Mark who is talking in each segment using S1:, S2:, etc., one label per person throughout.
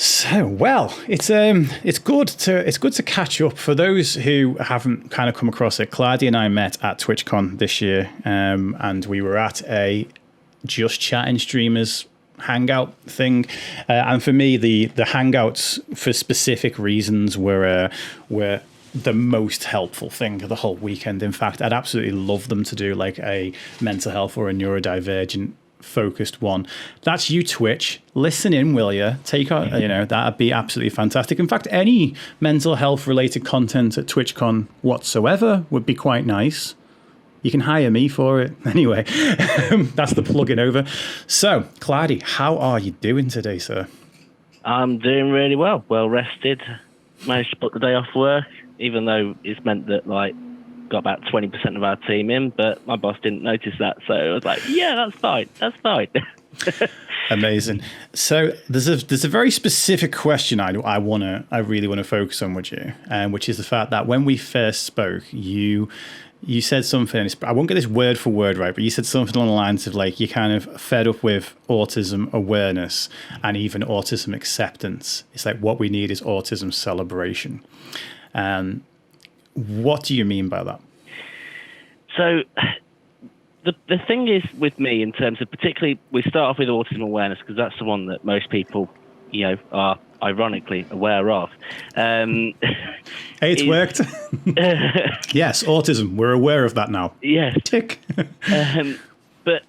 S1: So, well, it's good to catch up. For those who haven't kind of come across it, Clydie and I met at TwitchCon this year, and we were at a Just Chatting Streamers hangout thing. And for me, the hangouts for specific reasons were the most helpful thing of the whole weekend. In fact, I'd absolutely love them to do like a mental health or a neurodivergent focused one. That's you, Twitch. Listen in, will you? Take out, that'd be absolutely fantastic. In fact, any mental health related content at TwitchCon whatsoever would be quite nice. You can hire me for it. Anyway, that's the plug-in over. So, Clydie, how are you doing today, sir?
S2: I'm doing really well. Well rested. Managed to put the day off work, even though it's meant that got about 20% of our team in, but my boss didn't notice that, so I was like, yeah, that's fine.
S1: Amazing. So there's a very specific question I really want to focus on with you, which is the fact that when we first spoke, you said something, I won't get this word for word right, but you said something along the lines of like you're kind of fed up with autism awareness and even autism acceptance. It's like what we need is autism celebration. What do you mean by that?
S2: So the thing is with me in terms of particularly, we start off with autism awareness because that's the one that most people, are ironically aware of.
S1: Hey, it's worked. Yes, autism. We're aware of that now.
S2: Yes.
S1: Tick.
S2: But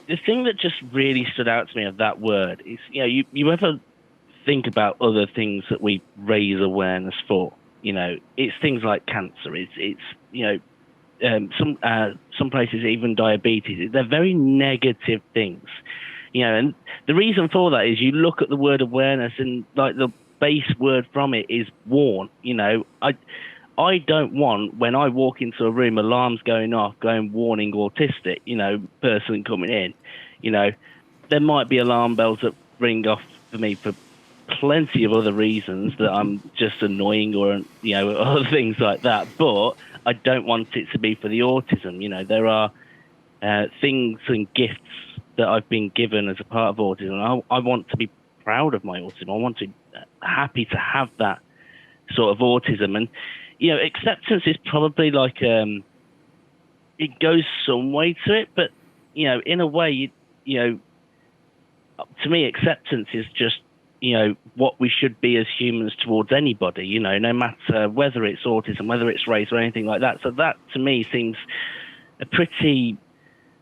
S2: the thing that just really stood out to me of that word is, you ever think about other things that we raise awareness for? It's things like cancer. It's some places even diabetes. They're very negative things, and the reason for that is you look at the word awareness and like the base word from it is warn. I don't want, when I walk into a room, alarms going off, going warning autistic, person coming in. There might be alarm bells that ring off for me for plenty of other reasons that I'm just annoying or, other things like that. But I don't want it to be for the autism. There are things and gifts that I've been given as a part of autism. I want to be proud of my autism. I want to happy to have that sort of autism. And, acceptance is probably like, it goes some way to it, but, in a way, to me, acceptance is just, what we should be as humans towards anybody, no matter whether it's autism, whether it's race or anything like that. So that to me seems a pretty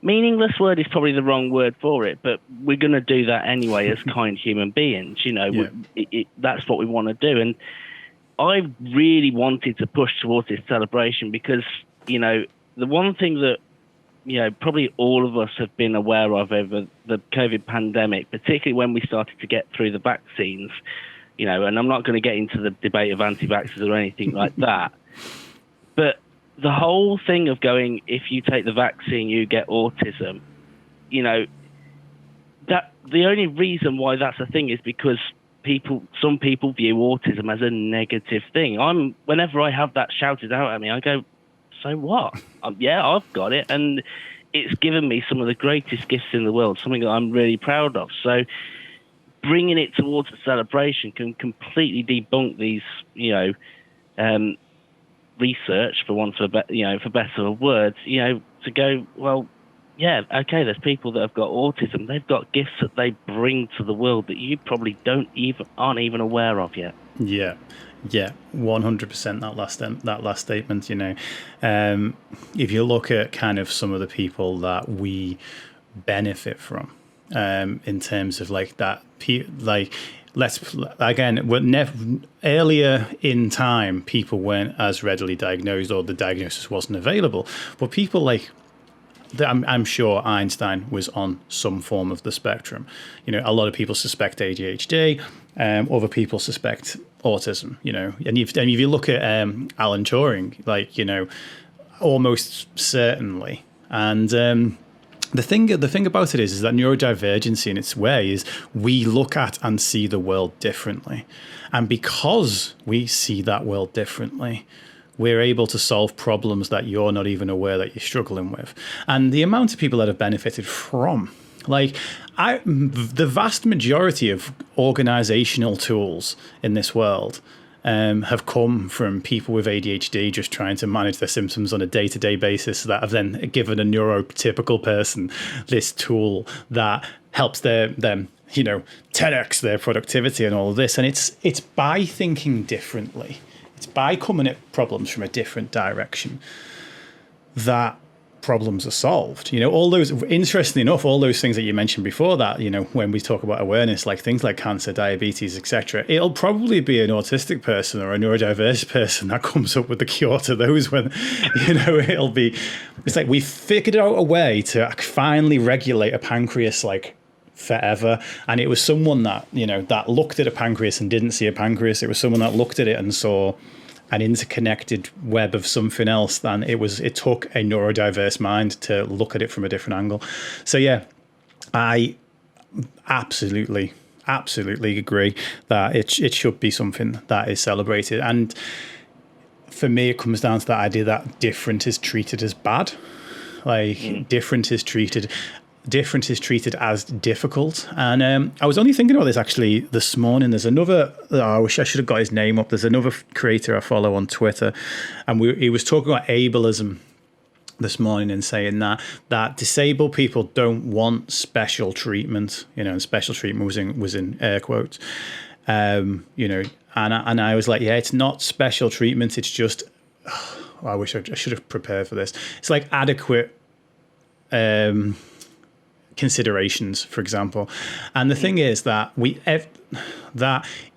S2: meaningless word is probably the wrong word for it, but we're going to do that anyway as kind human beings, that's what we want to do. And I really wanted to push towards this celebration because, the one thing that, probably all of us have been aware of over the COVID pandemic, particularly when we started to get through the vaccines, and I'm not going to get into the debate of anti-vaxxers or anything like that, but the whole thing of going, if you take the vaccine, you get autism, that the only reason why that's a thing is because some people view autism as a negative thing. Whenever I have that shouted out at me, I go, so what? Yeah, I've got it, and it's given me some of the greatest gifts in the world, something that I'm really proud of. So bringing it towards a celebration can completely debunk these, research, for want of for better words, to go, well, yeah, okay, there's people that have got autism. They've got gifts that they bring to the world that you probably aren't even aware of yet.
S1: Yeah. Yeah, 100%. That last statement. If you look at kind of some of the people that we benefit from, in terms of like that, earlier in time, people weren't as readily diagnosed, or the diagnosis wasn't available. But people like, I'm sure Einstein was on some form of the spectrum. A lot of people suspect ADHD. Other people suspect autism. And if you look at Alan Turing, almost certainly. And the thing about it is that neurodivergency in its way is we look at and see the world differently, and because we see that world differently, we're able to solve problems that you're not even aware that you're struggling with. And the amount of people that have benefited from Like, the vast majority of organizational tools in this world have come from people with ADHD just trying to manage their symptoms on a day-to-day basis, that have then given a neurotypical person this tool that helps them 10x their productivity and all of this. And it's by thinking differently, it's by coming at problems from a different direction that problems are solved. All those, interestingly enough, all those things that you mentioned before that, when we talk about awareness, like things like cancer, diabetes, etc., it'll probably be an autistic person or a neurodiverse person that comes up with the cure to those, when it's like we figured out a way to finally regulate a pancreas like forever. And it was someone that that looked at a pancreas and didn't see a pancreas. It was someone that looked at it and saw an interconnected web of something else. Than it took a neurodiverse mind to look at it from a different angle. So yeah, I absolutely agree that it should be something that is celebrated. And for me, it comes down to that idea that different is treated as bad. Like different is treated as difficult. And I was only thinking about this actually this morning. There's another, I wish I should have got his name up. There's another creator I follow on Twitter, and he was talking about ableism this morning and saying that disabled people don't want special treatment, and special treatment was in air quotes, and I was like, yeah, it's not special treatment. It's just, I wish I should have prepared for this. It's like adequate considerations, for example. And the thing is that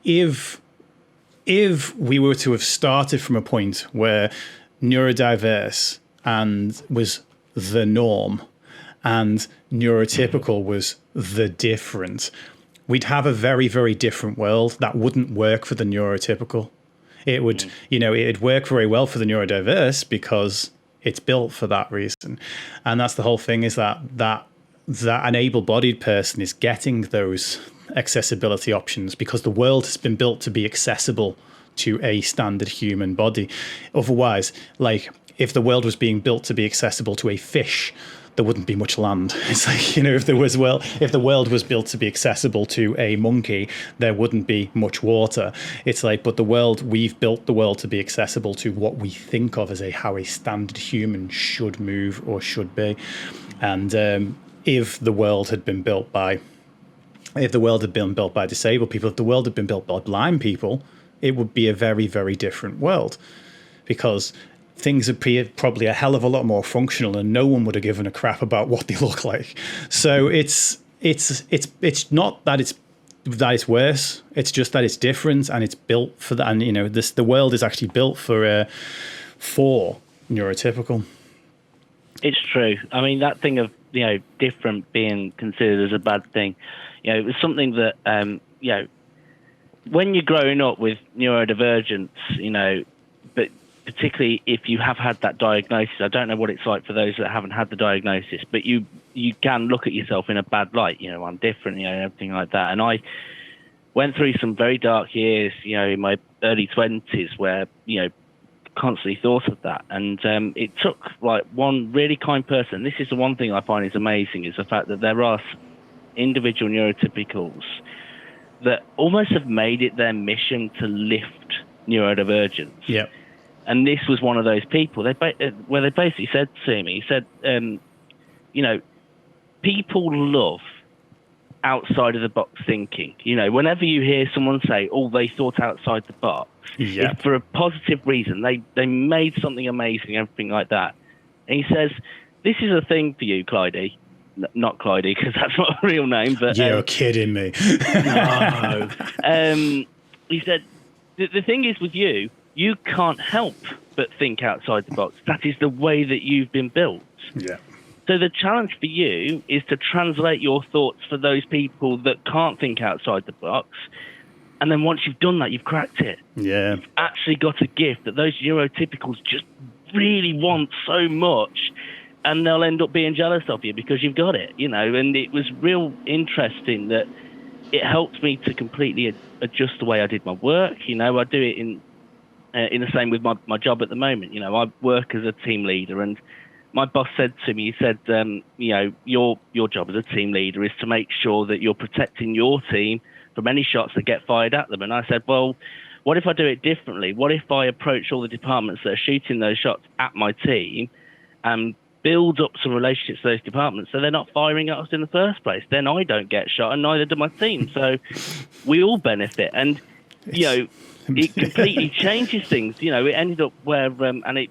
S1: if we were to have started from a point where neurodiverse and was the norm and neurotypical was the different, we'd have a very, very different world that wouldn't work for the neurotypical. It would, it'd work very well for the neurodiverse because it's built for that reason. And that's the whole thing, is that an able-bodied person is getting those accessibility options because the world has been built to be accessible to a standard human body. Otherwise, like, if the world was being built to be accessible to a fish, there wouldn't be much land. It's like, if the world was built to be accessible to a monkey, there wouldn't be much water. It's like, but we've built the world to be accessible to what we think of as how a standard human should move or should be. And if the world had been built by disabled people, if the world had been built by blind people, it would be a very, very different world, because things would probably a hell of a lot more functional and no one would have given a crap about what they look like. So it's not that it's worse. It's just that it's different and it's built for that. And the world is actually built for neurotypical.
S2: It's true. I mean, that thing of different being considered as a bad thing, it was something that when you're growing up with neurodivergence, but particularly if you have had that diagnosis, I don't know what it's like for those that haven't had the diagnosis, but you can look at yourself in a bad light. I'm different, and everything like that. And I went through some very dark years, in my early 20s, where constantly thought of that. And it took like one really kind person. This is the one thing I find is amazing, is the fact that there are individual neurotypicals that almost have made it their mission to lift neurodivergence.
S1: Yep.
S2: And this was one of those people. They basically said to me, people love outside of the box thinking. Whenever you hear someone say, "Oh, they thought outside the box," it's for a positive reason. They made something amazing, everything like that. And he says, "This is a thing for you, Clydie." Not Clydie, because that's not a real name. But
S1: you're kidding me.
S2: No. He said, the thing is with you, you can't help but think outside the box. That is the way that you've been built.
S1: Yeah.
S2: So the challenge for you is to translate your thoughts for those people that can't think outside the box. And then once you've done that, you've cracked it.
S1: Yeah.
S2: You've actually got a gift that those neurotypicals just really want so much, and they'll end up being jealous of you because you've got it, And it was real interesting that it helped me to completely adjust the way I did my work. I do it in the same with my job at the moment. I work as a team leader, and my boss said to me, he said, your job as a team leader is to make sure that you're protecting your team from any shots that get fired at them. And I said, well, what if I do it differently? What if I approach all the departments that are shooting those shots at my team and build up some relationships to those departments so they're not firing at us in the first place? Then I don't get shot and neither do my team. So we all benefit. And, it completely changes things. It ended up where, and it,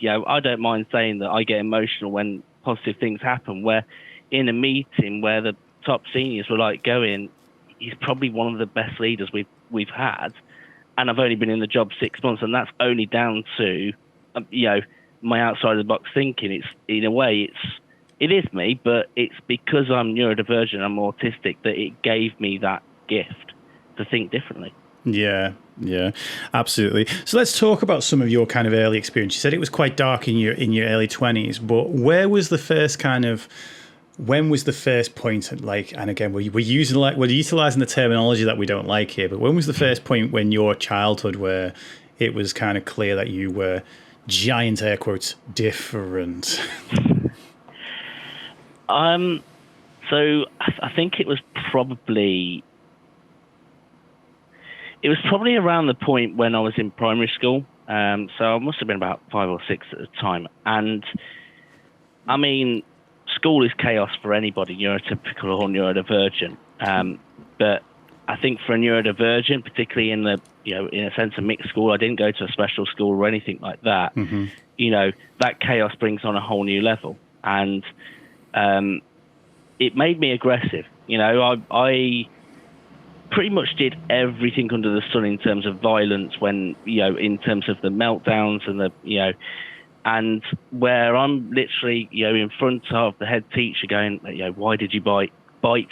S2: I don't mind saying that I get emotional when positive things happen, where in a meeting where the top seniors were like going, he's probably one of the best leaders we've had. And I've only been in the job 6 months, and that's only down to, my outside of the box thinking. It's in a way, it is me, but it's because I'm neurodivergent, I'm autistic, that it gave me that gift to think differently.
S1: Yeah, absolutely. So let's talk about some of your kind of early experience. You said it was quite dark in your early 20s, but when was the first point, like, and again, we're utilizing the terminology that we don't like here, but when was the first point when your childhood where it was kind of clear that you were, giant air quotes, different?
S2: So I think it was probably around the point when I was in primary school. So I must have been about 5 or 6 at the time. And I mean, school is chaos for anybody, neurotypical or neurodivergent. But I think for a neurodivergent, particularly in the, in a sense of mixed school, I didn't go to a special school or anything like that. Mm-hmm. That chaos brings on a whole new level. And it made me aggressive. I pretty much did everything under the sun in terms of violence when, in terms of the meltdowns and the, and where I'm literally, in front of the head teacher going, why did you bite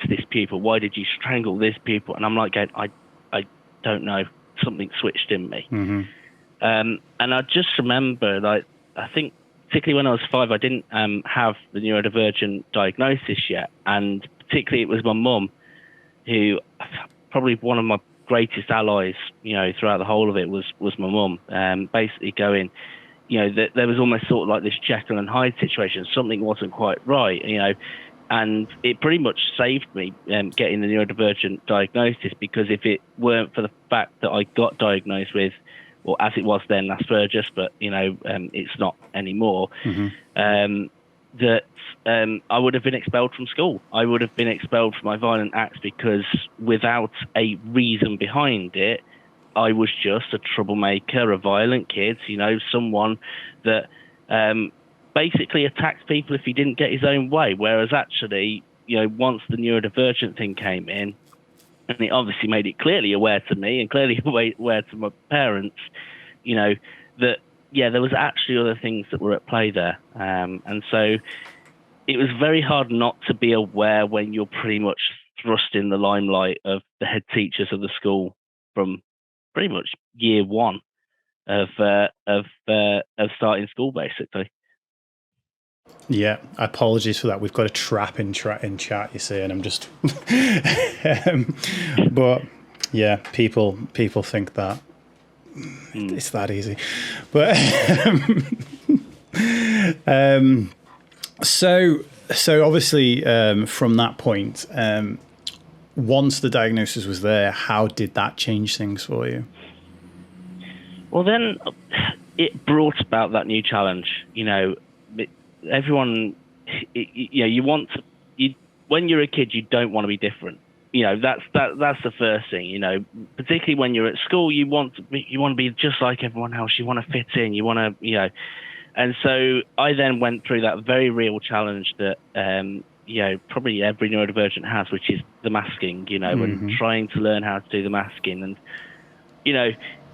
S2: this pupil? Why did you strangle this pupil? And I'm like going, I don't know, something switched in me. Mm-hmm. And I just remember, like, I think particularly when I was 5, I didn't have the neurodivergent diagnosis yet. And particularly it was my mum, who probably one of my greatest allies, throughout the whole of it was my mum, basically going, there was almost sort of like this Jekyll and Hyde situation. Something wasn't quite right, and it pretty much saved me getting the neurodivergent diagnosis, because if it weren't for the fact that I got diagnosed with, or as it was then, Asperger's, but, it's not anymore, mm-hmm. That I would have been expelled from school. I would have been expelled for my violent acts, because without a reason behind it, I was just a troublemaker, a violent kid, someone that basically attacks people if he didn't get his own way. Whereas actually, once the neurodivergent thing came in, and it obviously made it clearly aware to me and clearly aware to my parents, that, there was actually other things that were at play there. And so it was very hard not to be aware when you're pretty much thrust in the limelight of the head teachers of the school from pretty much year one of starting school, basically.
S1: Yeah, apologies for that. We've got a trap in chat, you see, and I'm just, but yeah, people think that it's that easy, but so obviously from that point, once the diagnosis was there, how did that change things for you?
S2: Well, then it brought about that new challenge. Everyone, you want to. When you're a kid, you don't want to be different. That's the first thing. Particularly when you're at school, you want to be just like everyone else. You want to fit in. You want to, And so I then went through that very real challenge that probably every neurodivergent has, which is the masking. Mm-hmm. And trying to learn how to do the masking, and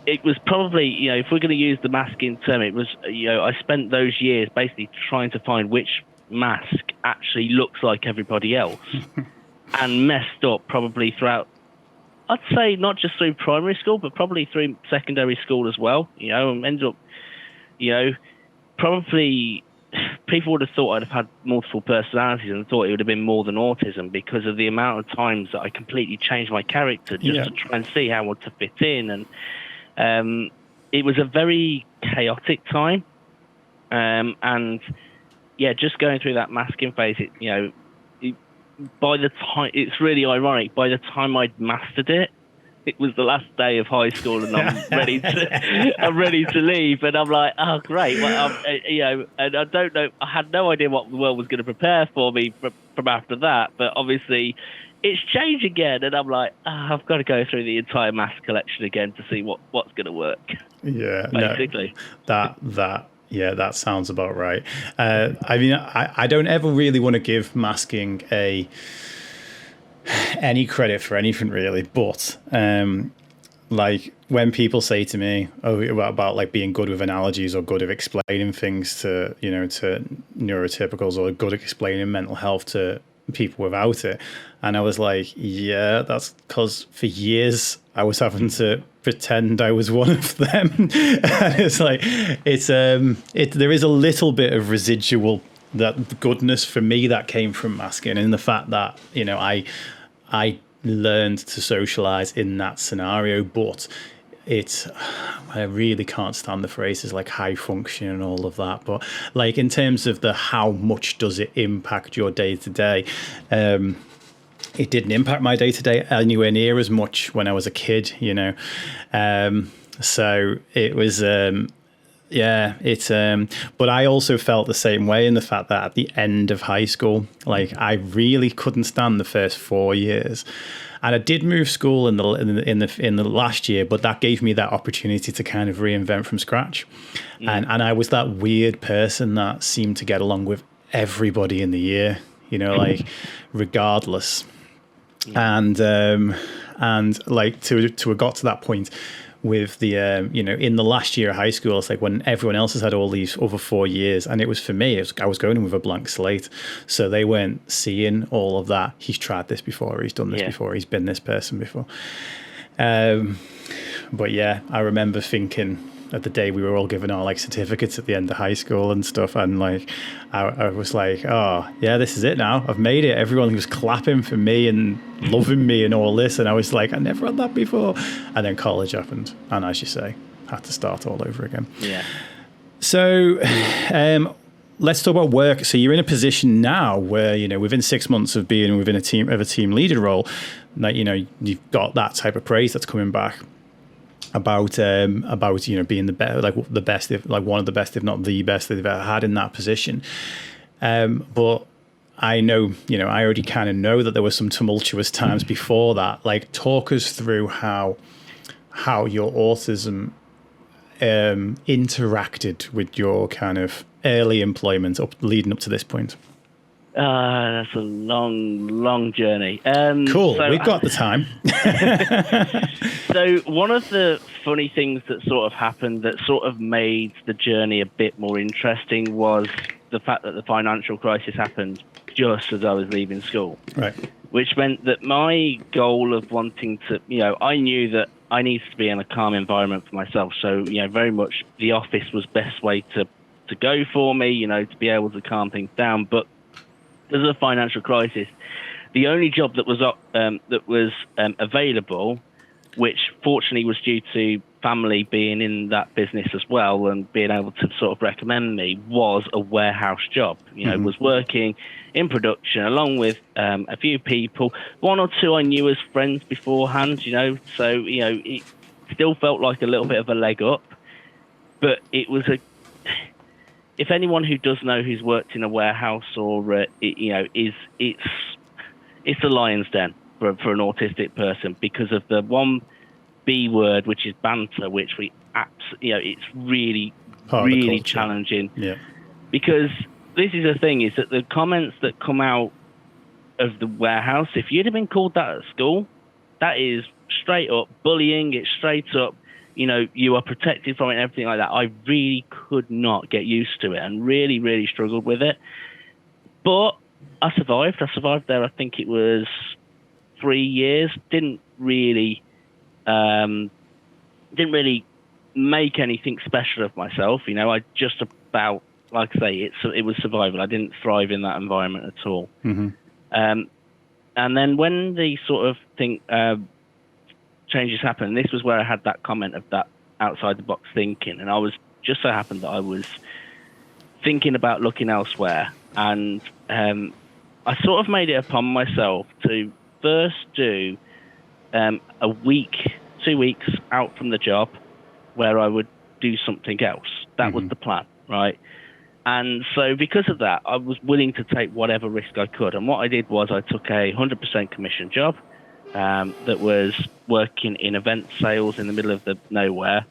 S2: it was probably, if we're going to use the masking term, it was, I spent those years basically trying to find which mask actually looks like everybody else, and messed up probably throughout, I'd say not just through primary school, but probably through secondary school as well, and ended up, probably people would have thought I'd have had multiple personalities and thought it would have been more than autism, because of the amount of times that I completely changed my character just to try and see how to fit in. And it was a very chaotic time, and yeah, just going through that masking phase, by the time, it's really ironic, by the time I'd mastered it, it was the last day of high school, and I'm ready to leave. And I'm like, oh, great. Well, and I don't know, I had no idea what the world was going to prepare for me from after that. But obviously, it's changed again, and I'm like, I've got to go through the entire mask collection again to see what's going to work.
S1: Yeah,
S2: basically.
S1: Yeah, that sounds about right. I mean, I don't ever really want to give masking any credit for anything really, but like when people say to me, about like being good with analogies or good at explaining things to neurotypicals, or good at explaining mental health to people without it, and I was like, yeah, that's because for years I was having to pretend I was one of them. And it's like there is a little bit of residual that goodness for me that came from masking, and the fact that I learned to socialize in that scenario, but I really can't stand the phrases like high function and all of that. But like in terms of how much does it impact your day to day, it didn't impact my day to day anywhere near as much when I was a kid, so it was, but I also felt the same way in the fact that at the end of high school, like I really couldn't stand the first 4 years, and I did move school in the last year, but that gave me that opportunity to kind of reinvent from scratch, and I was that weird person that seemed to get along with everybody in the year, like regardless, and like to have got to that point with the in the last year of high school, it's like when everyone else has had all these other 4 years, and it was for me, I was going in with a blank slate, so they weren't seeing all of that. He's tried this before, he's done this before, he's been this person before. But yeah, I remember thinking at the day we were all given our like certificates at the end of high school and stuff, and like I was like, oh yeah, this is it now, I've made it. Everyone was clapping for me and loving me and all this, and I was like, I never had that before. And then college happened, and as you say, had to start all over again. So let's talk about work. So you're in a position now where within 6 months of being within a team leader role, that you've got that type of praise that's coming back about being the best, if like one of the best, if not the best that they've ever had in that position. But I know, I already kind of know that there were some tumultuous times before that. Like, talk us through how your autism interacted with your kind of early employment leading up to this point.
S2: That's a long journey.
S1: Cool, so we've got the time.
S2: So one of the funny things that sort of happened that sort of made the journey a bit more interesting was the fact that the financial crisis happened just as I was leaving school.
S1: Right.
S2: Which meant that my goal of wanting to, I knew that I needed to be in a calm environment for myself. So, very much the office was best way to go for me, to be able to calm things down. But there's a financial crisis. The only job that was available, which fortunately was due to family being in that business as well and being able to sort of recommend me, was a warehouse job. Was working in production along with a few people, one or two I knew as friends beforehand. So it still felt like a little bit of a leg up, but it was if anyone who does know who's worked in a warehouse or it's the lion's den for an autistic person, because of the one B word, which is banter, which it's really challenging.
S1: Yeah.
S2: Because this is the thing, is that the comments that come out of the warehouse, if you'd have been called that at school, that is straight up bullying. It's straight up, you are protected from it and everything like that. I really could not get used to it and really, really struggled with it. But I survived. There, I think it was 3 years. Didn't really make anything special of myself. I just about, like I say, it was survival. I didn't thrive in that environment at all.
S1: Mm-hmm.
S2: And then when the sort of thing changes happened, this was where I had that comment of that outside the box thinking, and I was just so happened that I was thinking about looking elsewhere. And I sort of made it upon myself to first do a week, 2 weeks out from the job where I would do something else. That was the plan, right? And so because of that, I was willing to take whatever risk I could. And what I did was I took a 100% commission job that was working in event sales in the middle of the nowhere,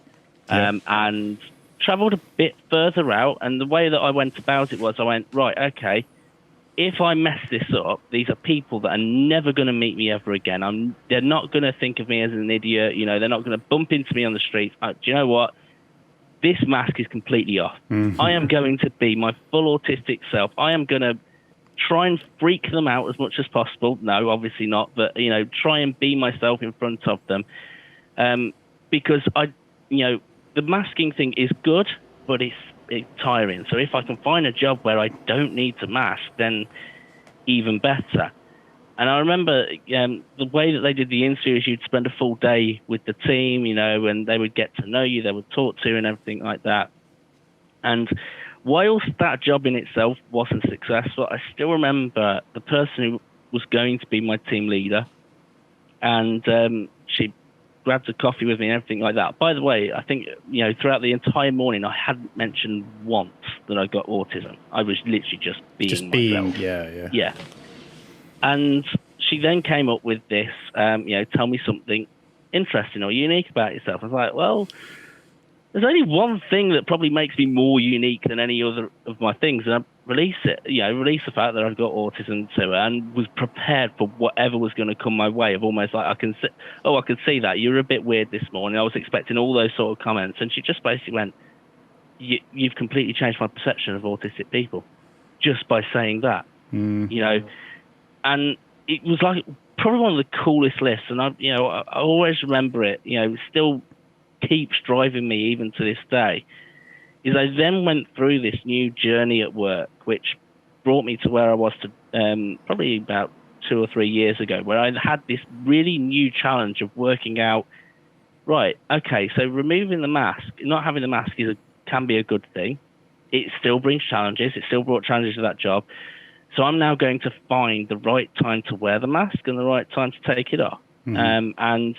S2: and traveled a bit further out. And the way that I went about it was I went, right, okay, if I mess this up, these are people that are never going to meet me ever again. They're not going to think of me as an idiot. You know, they're not going to bump into me on the streets. Do you know what? This mask is completely off. I am going to be my full autistic self. I am going to try and freak them out as much as possible. No, obviously not. But, you know, try and be myself in front of them. Because the masking thing is good, but it's tiring. So if I can find a job where I don't need to mask, then even better. And I remember the way that they did the interview is you'd spend a full day with the team, you know, and they would get to know you, they would talk to you and everything like that. And whilst that job in itself wasn't successful, I still remember the person who was going to be my team leader, and she grabbed a coffee with me and everything like that. By the way, I think, you know, throughout the entire morning, I hadn't mentioned once that I got autism. I was literally just being myself.
S1: Yeah.
S2: And she then came up with this, tell me something interesting or unique about yourself. I was like, well, there's only one thing that probably makes me more unique than any other of my things. And I released the fact that I've got autism to her, and was prepared for whatever was going to come my way, of almost like, I can see that. You were a bit weird this morning. I was expecting all those sort of comments. And she just basically went, you've completely changed my perception of autistic people just by saying that, you know. And it was like probably one of the coolest lists. And I always remember it, you know, it still keeps driving me even to this day, is I then went through this new journey at work, which brought me to where I was to probably about 2 or 3 years ago, where I had this really new challenge of working out, right, okay, so removing the mask, not having the mask can be a good thing. It still brings challenges. It still brought challenges to that job. So I'm now going to find the right time to wear the mask and the right time to take it off. And,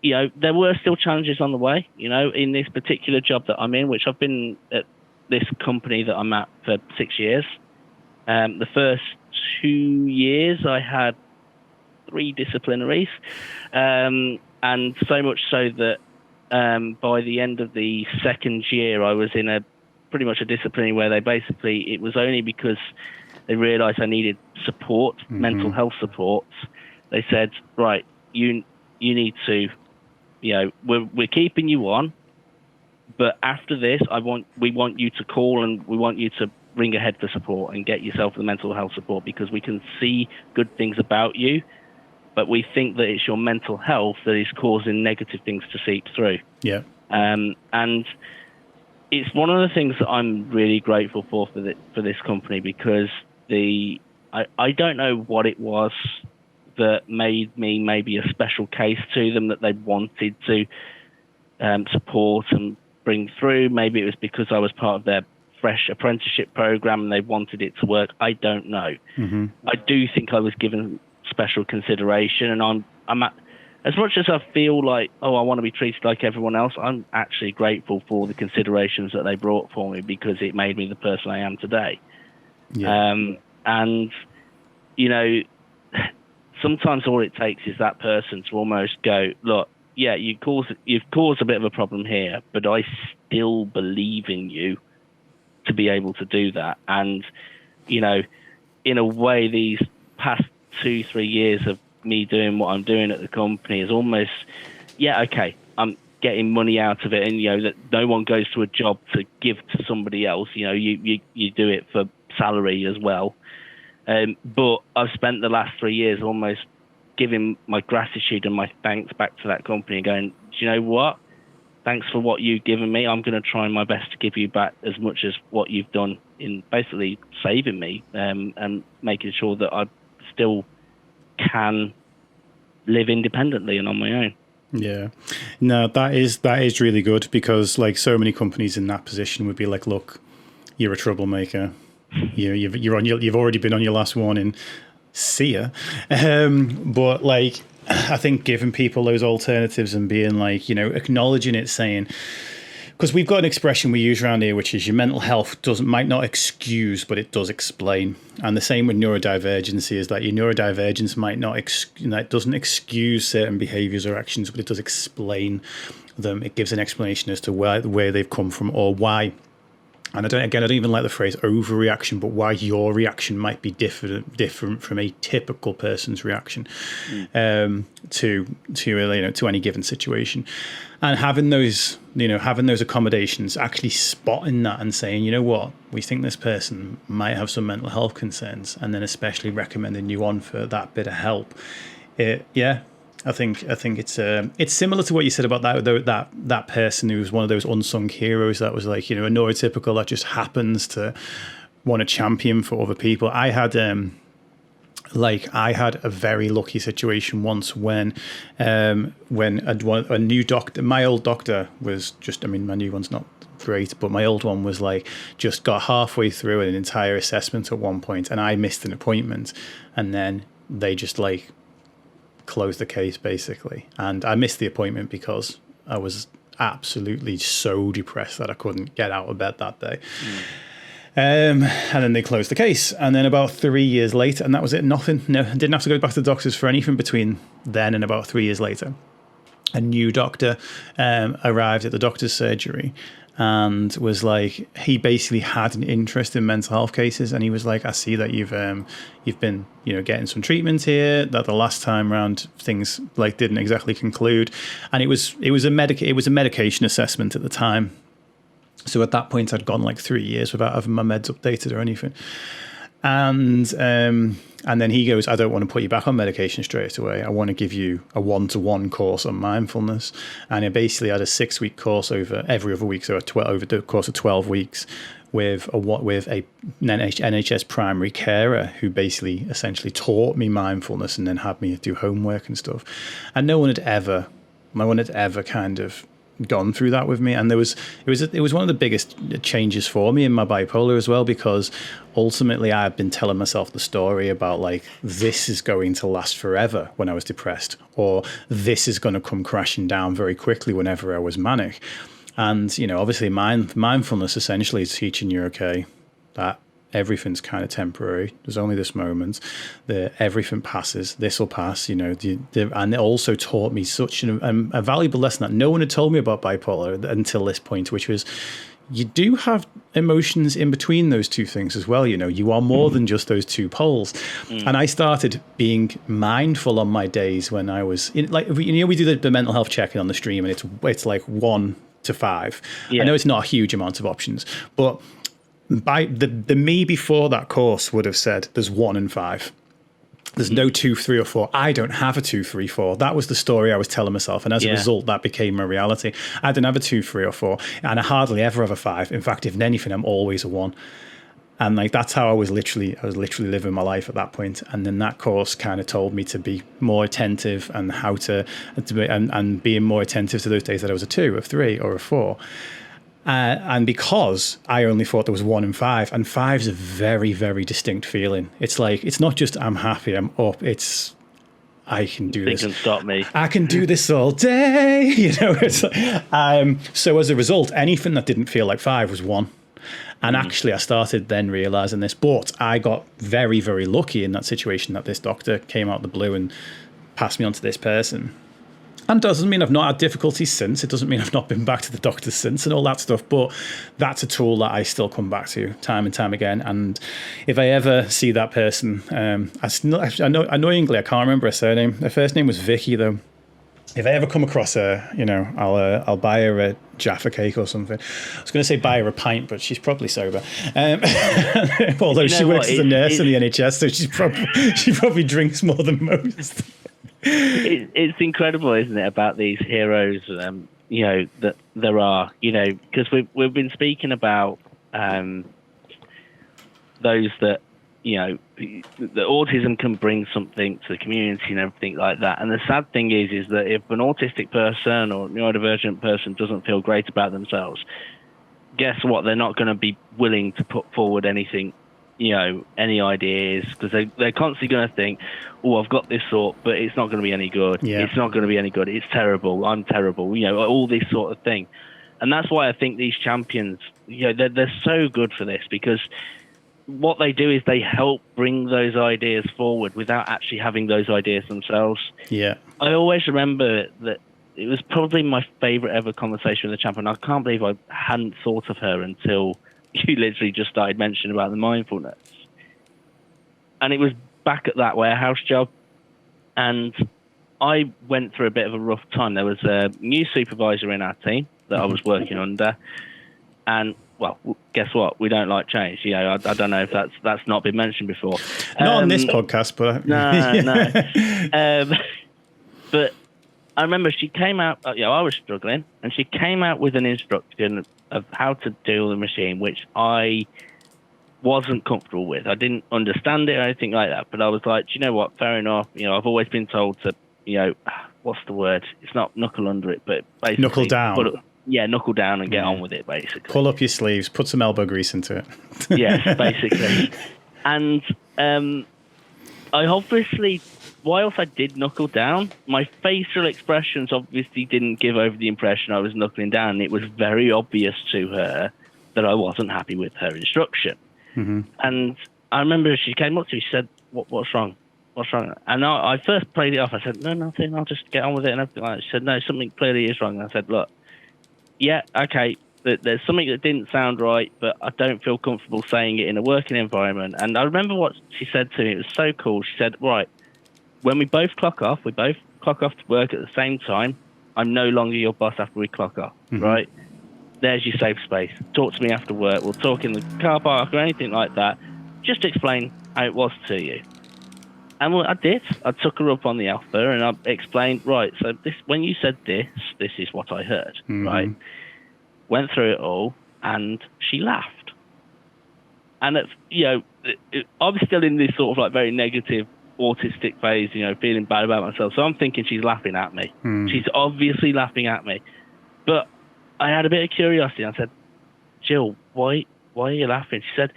S2: you know, there were still challenges on the way, you know, in this particular job that I'm in, which I've been at this company that I'm at for 6 years. The first 2 years I had 3 disciplinaries, and so much so that by the end of the second year I was in pretty much a disciplinary where it was only because they realised I needed support, mental health support. They said, right, you need to, you know, we're keeping you on, but after this, we want you to call and we want you to ring ahead for support and get yourself the mental health support, because we can see good things about you, but we think that it's your mental health that is causing negative things to seep through.
S1: Yeah.
S2: And it's one of the things that I'm really grateful for this company, because I don't know what it was that made me maybe a special case to them that they wanted to support and bring through. Maybe it was because I was part of their fresh apprenticeship program and they wanted it to work. I don't know. I do think I was given special consideration, and I'm at, as much as I feel like, I want to be treated like everyone else, I'm actually grateful for the considerations that they brought for me, because it made me the person I am today. Yeah. And, you know, sometimes all it takes is that person to almost go, look, yeah, you've caused a bit of a problem here, but I still believe in you to be able to do that. And, you know, in a way, these past 2-3 years of me doing what I'm doing at the company is almost, okay, I'm getting money out of it, and, you know, that no one goes to a job to give to somebody else. You know, you do it for salary as well. But I've spent the last 3 years almost giving my gratitude and my thanks back to that company and going, do you know what? Thanks for what you've given me. I'm going to try my best to give you back as much as what you've done in basically saving me, and making sure that I still can live independently and on my own.
S1: Yeah, no, that is really good, because like so many companies in that position would be like, look, you're a troublemaker. You've already been on your last warning. See ya. But like, I think giving people those alternatives and being like, acknowledging it, saying, because we've got an expression we use around here, which is your mental health might not excuse, but it does explain. And the same with neurodivergency is that your neurodivergence might not, it doesn't excuse certain behaviors or actions, but it does explain them. It gives an explanation as to where they've come from or why. And I don't even like the phrase overreaction, but why your reaction might be different from a typical person's reaction to any given situation. And having those accommodations, actually spotting that and saying, you know what, we think this person might have some mental health concerns, and then especially recommending you on for that bit of help. I think it's similar to what you said about that person who was one of those unsung heroes that was like, a neurotypical that just happens to want to champion for other people. I had a very lucky situation once when a new doctor, my old doctor was just, my new one's not great, but my old one was like, just got halfway through an entire assessment at one point, and I missed an appointment, and then they just like closed the case basically. And I missed the appointment because I was absolutely so depressed that I couldn't get out of bed that day. And then they closed the case. And then about 3 years later, and that was it, nothing. No, I didn't have to go back to the doctors for anything between then and about 3 years later. A new doctor arrived at the doctor's surgery and was like, he basically had an interest in mental health cases, and he was like, I see that you've been getting some treatment here, that the last time round things like didn't exactly conclude, and it was a medication assessment at the time. So at that point I'd gone like 3 years without having my meds updated or anything. And then he goes, I don't want to put you back on medication straight away. I want to give you a 1-to-1 course on mindfulness. And I basically had a 6-week course over every other week, so over the course of 12 weeks with an NHS primary carer who basically essentially taught me mindfulness and then had me do homework and stuff. And no one had ever kind of gone through that with me, and it was one of the biggest changes for me in my bipolar as well, because ultimately I had been telling myself the story about like, this is going to last forever when I was depressed, or this is going to come crashing down very quickly whenever I was manic. And obviously mindfulness essentially is teaching you, okay, that everything's kind of temporary. There's only this moment. Everything passes. This will pass. And it also taught me such a valuable lesson that no one had told me about bipolar until this point, which was you do have emotions in between those two things as well. You are more than just those two poles. And I started being mindful on my days when I was in, like, we do the mental health check-in on the stream, and it's like 1 to 5. Yeah. I know it's not a huge amount of options, but by the me before that course would have said there's 1 and 5. There's no 2, 3, or 4. I don't have a 2, 3, 4. That was the story I was telling myself, and as a result, that became my reality. I didn't have a 2, 3, or 4, and I hardly ever have a 5. In fact, if anything, I'm always a 1. And like, that's how I was literally living my life at that point. And then that course kind of told me to be more attentive and how to and being more attentive to those days that I was a 2, a 3, or a 4. And because I only thought there was 1 and 5, and 5 is a very, very distinct feeling. It's like, it's not just I'm happy, I'm up. It's I can do this.
S2: Can stop me.
S1: I can do this all day. It's like, so as a result, anything that didn't feel like 5 was 1. And actually, I started then realizing this, but I got very, very lucky in that situation that this doctor came out of the blue and passed me on to this person. And doesn't mean I've not had difficulties since. It doesn't mean I've not been back to the doctor since and all that stuff. But that's a tool that I still come back to time and time again. And if I ever see that person, I know annoyingly I can't remember her surname. Her first name was Vicky, though. If I ever come across her, I'll buy her a Jaffa cake or something. I was going to say buy her a pint, but she's probably sober. Although she works as a nurse in the NHS, so she probably drinks more than most.
S2: It's incredible, isn't it, about these heroes, that there are, because we've been speaking about those that, the autism can bring something to the community and everything like that. And the sad thing is that if an autistic person or neurodivergent person doesn't feel great about themselves, guess what? They're not going to be willing to put forward anything, any ideas, because they're constantly going to think, oh, I've got this thought, but it's not going to be any good.
S1: Yeah.
S2: It's not going to be any good. It's terrible. I'm terrible. All this sort of thing. And that's why I think these champions, they're so good for this, because what they do is they help bring those ideas forward without actually having those ideas themselves.
S1: Yeah.
S2: I always remember that it was probably my favorite ever conversation with the champion. I can't believe I hadn't thought of her until you literally just started mentioning about the mindfulness. And it was back at that warehouse job. And I went through a bit of a rough time. There was a new supervisor in our team that I was working under. And, well, guess what? We don't like change. I don't know if that's not been mentioned before.
S1: Not on this podcast, but...
S2: No. But I remember she came out, I was struggling, and she came out with an instruction of how to do the machine, which I wasn't comfortable with. I didn't understand it or anything like that, but I was like, do you know what? Fair enough. I've always been told to, what's the word? It's not knuckle under it, but basically...
S1: Knuckle down.
S2: Knuckle down and get on with it, basically.
S1: Pull up your sleeves, put some elbow grease into it.
S2: Yes, basically. And I obviously... Whilst I did knuckle down, my facial expressions obviously didn't give over the impression I was knuckling down. It was very obvious to her that I wasn't happy with her instruction. Mm-hmm. And I remember she came up to me, she said, what's wrong? What's wrong? And I first played it off. I said, no, nothing, I'll just get on with it and everything like that. She said, no, something clearly is wrong. And I said, look, yeah, okay, there's something that didn't sound right, but I don't feel comfortable saying it in a working environment. And I remember what she said to me. It was so cool. She said, right, when we both clock off to work at the same time, I'm no longer your boss after we clock off, right? There's your safe space. Talk to me after work. We'll talk in the car park or anything like that. Just explain how it was to you. And I did. I took her up on the offer and I explained, right, so when you said this is what I heard, right? Went through it all and she laughed. And, I was still in this sort of like very negative autistic phase, feeling bad about myself. So I'm thinking she's laughing at me. She's obviously laughing at me. But I had a bit of curiosity. I said, Jill, why are you laughing? She said,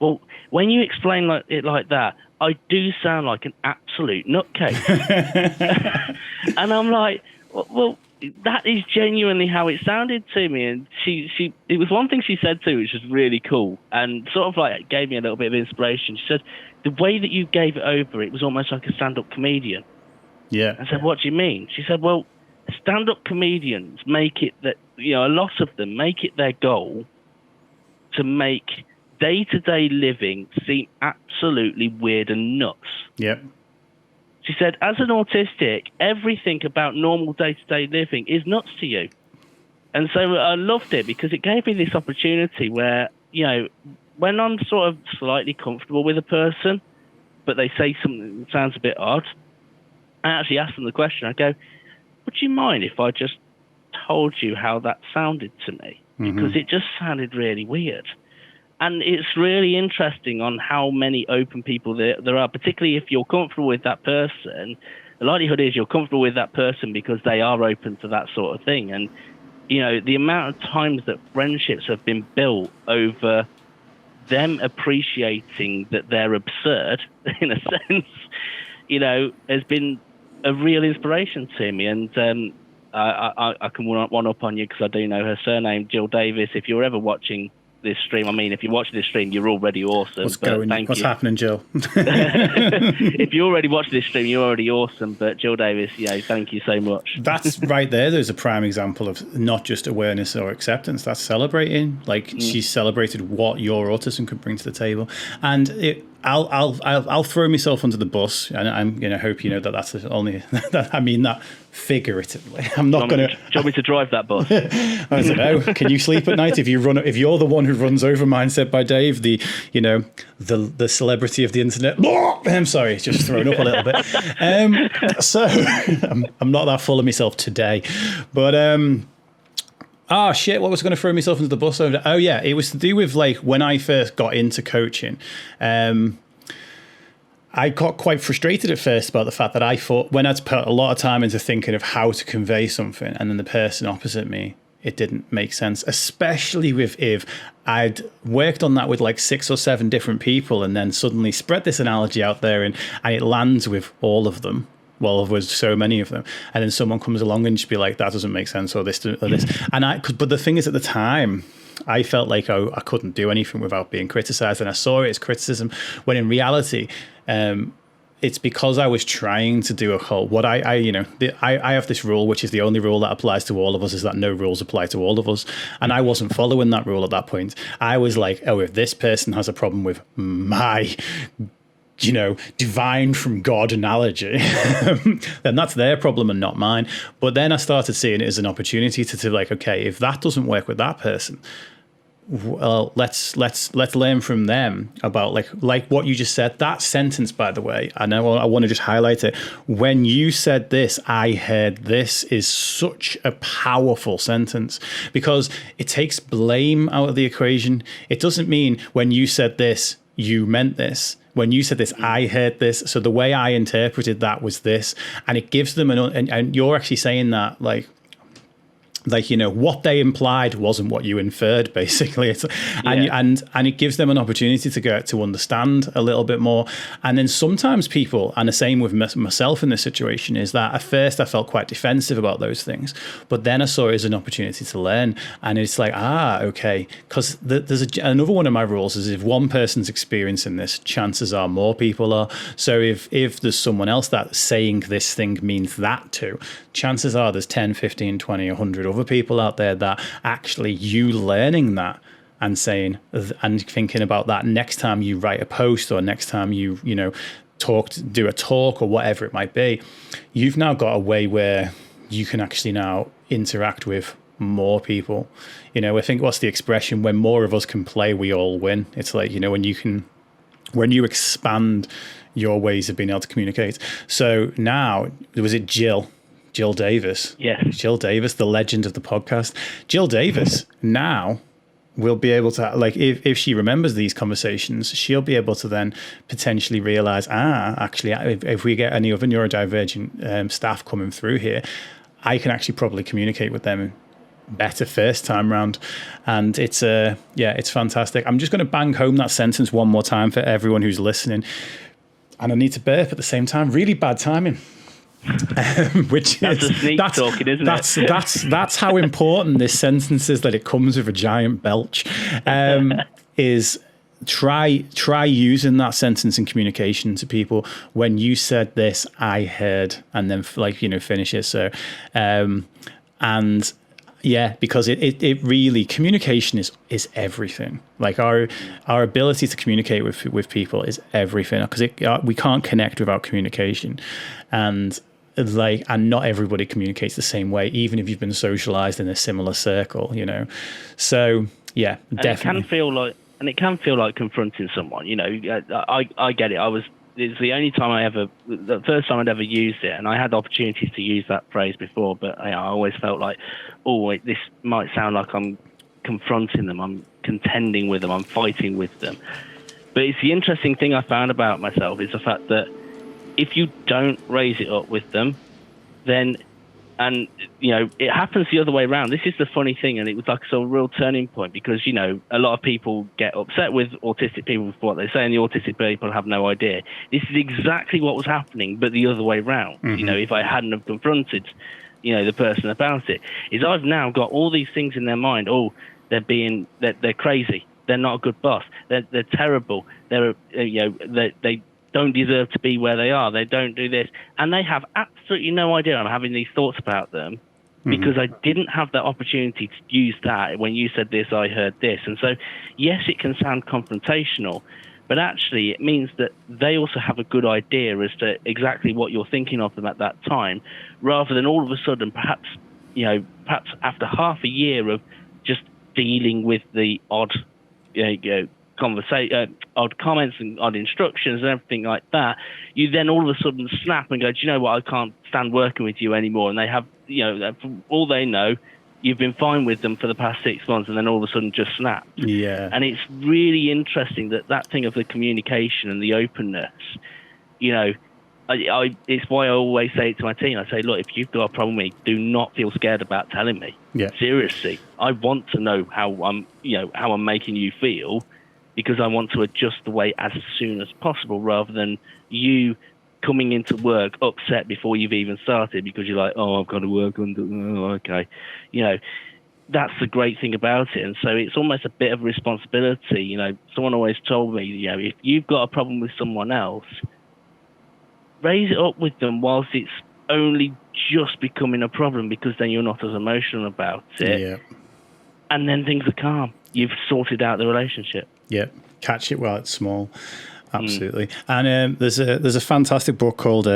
S2: well, when you explain it like that, I do sound like an absolute nutcase. And I'm like, well, that is genuinely how it sounded to me. And it was one thing she said to me, which was really cool and sort of like gave me a little bit of inspiration. She said, the way that you gave it over, it was almost like a stand-up comedian.
S1: Yeah.
S2: I said, what do you mean? She said, well, stand-up comedians make it that, a lot of them make it their goal to make day-to-day living seem absolutely weird and nuts.
S1: Yep.
S2: She said, as an autistic, everything about normal day-to-day living is nuts to you. And so I loved it because it gave me this opportunity where, when I'm sort of slightly comfortable with a person, but they say something that sounds a bit odd, I actually ask them the question. I go, would you mind if I just told you how that sounded to me? Because it just sounded really weird. And it's really interesting on how many open people there are, particularly if you're comfortable with that person. The likelihood is you're comfortable with that person because they are open to that sort of thing. And, the amount of times that friendships have been built over them appreciating that they're absurd, in a sense, has been a real inspiration to me. And I can one up on you because I do know her surname, Jill Davis. If you're ever watching this stream, if you're watching this stream, you're already awesome.
S1: What's happening, Jill?
S2: If you already watch this stream, you're already awesome. But Jill Davis, thank you so much.
S1: That's right there. There's a prime example of not just awareness or acceptance. That's celebrating. She's celebrated what your autism could bring to the table, and I'll throw myself under the bus, and I'm going to hope that's only I mean that figuratively. I'm not going to.
S2: Do you want me to drive that bus?
S1: I don't know. Can you sleep at night if you're the one who runs over Mindset by Dave, the celebrity of the internet? I'm sorry, just throwing up a little bit. So I'm not that full of myself today, but shit, what was I going to throw myself into the bus over? Oh yeah, it was to do with when I first got into coaching. I got quite frustrated at first about the fact that I thought when I'd put a lot of time into thinking of how to convey something, and then the person opposite me it didn't make sense, especially if I'd worked on that with like 6 or 7 different people and then suddenly spread this analogy out there and it lands with all of them. Well, there was so many of them, and then someone comes along and just be like, that doesn't make sense, or this, or this. But the thing is, at the time, I felt like I couldn't do anything without being criticized, and I saw it as criticism, when in reality, it's because I was trying to do a whole, I have this rule, which is the only rule that applies to all of us, is that no rules apply to all of us. And I wasn't following that rule at that point. I was like, oh, if this person has a problem with my, divine from God analogy, then that's their problem and not mine. But then I started seeing it as an opportunity to like, okay, if that doesn't work with that person, well, let's learn from them about like what you just said. That sentence, by the way, I know I want to just highlight it. When you said this, I heard this, is such a powerful sentence, because it takes blame out of the equation. It doesn't mean when you said this, you meant this. When you said this, I heard this. So the way I interpreted that was this, and it gives them and you're actually saying that like what they implied wasn't what you inferred, basically. And it gives them an opportunity to get to understand a little bit more. And then sometimes people, and the same with myself in this situation, is that at first I felt quite defensive about those things, but then I saw it as an opportunity to learn. And it's like, okay, because there's another one of my rules is, if one person's experiencing this, chances are more people are. So if there's someone else that saying this thing means that to, chances are there's 10, 15, 20, 100 other people out there that actually you learning that and saying and thinking about that next time you write a post, or next time you do a talk, or whatever it might be, you've now got a way where you can actually now interact with more people. I think, what's the expression, when more of us can play, we all win. It's like, when you expand your ways of being able to communicate. So now, was it Jill Davis?
S2: Yes.
S1: Jill Davis, the legend of the podcast. Jill Davis now will be able to, like, if she remembers these conversations, she'll be able to then potentially realize, actually, if we get any other neurodivergent staff coming through here, I can actually probably communicate with them better first time round. And it's fantastic. I'm just going to bang home that sentence one more time for everyone who's listening. And I need to burp at the same time. Really bad timing. Which
S2: that's
S1: is
S2: a sneak talking, isn't it?
S1: That's how important this sentence is, that it comes with a giant belch. Is try using that sentence in communication to people. When you said this, I heard, and then finish it. So because it really, communication is everything. Like our ability to communicate with people is everything, because we can't connect without communication. And not everybody communicates the same way, even if you've been socialized in a similar circle, So definitely.
S2: It can feel like confronting someone. I get it. It's the only time the first time I'd ever used it, and I had opportunities to use that phrase before, but I always felt like, this might sound like I'm confronting them, I'm contending with them, I'm fighting with them. But it's the interesting thing I found about myself is the fact that if you don't raise it up with them, then, and it happens the other way around. This is the funny thing, and it was like a real turning point, because a lot of people get upset with autistic people for what they say, and the autistic people have no idea. This is exactly what was happening, but the other way around.
S1: Mm-hmm.
S2: If I hadn't have confronted the person about it, is I've now got all these things in their mind. They're crazy, they're not a good boss, they're terrible, they don't deserve to be where they are, they don't do this, and they have absolutely no idea I'm having these thoughts about them, because I didn't have that opportunity to use that. When you said this, I heard this. And so yes, it can sound confrontational, but actually it means that they also have a good idea as to exactly what you're thinking of them at that time, rather than all of a sudden, perhaps after half a year of just dealing with the odd odd comments and odd instructions and everything like that, you then all of a sudden snap and go, do you know what, I can't stand working with you anymore. And they have, from all they know, you've been fine with them for the past 6 months, and then all of a sudden just snap.
S1: Yeah.
S2: And it's really interesting that thing of the communication and the openness, it's why I always say it to my team. I say, look, if you've got a problem with me, do not feel scared about telling me.
S1: Yeah.
S2: Seriously, I want to know how I'm making you feel, because I want to adjust the way as soon as possible, rather than you coming into work upset before you've even started because you're like, oh, I've got to work on. Oh, okay, that's the great thing about it. And so it's almost a bit of a responsibility. Someone always told me, if you've got a problem with someone else, raise it up with them whilst it's only just becoming a problem, because then you're not as emotional about it.
S1: Yeah.
S2: And then things are calm. You've sorted out the relationship.
S1: Yeah. Catch it while it's small. Absolutely. And there's a fantastic book called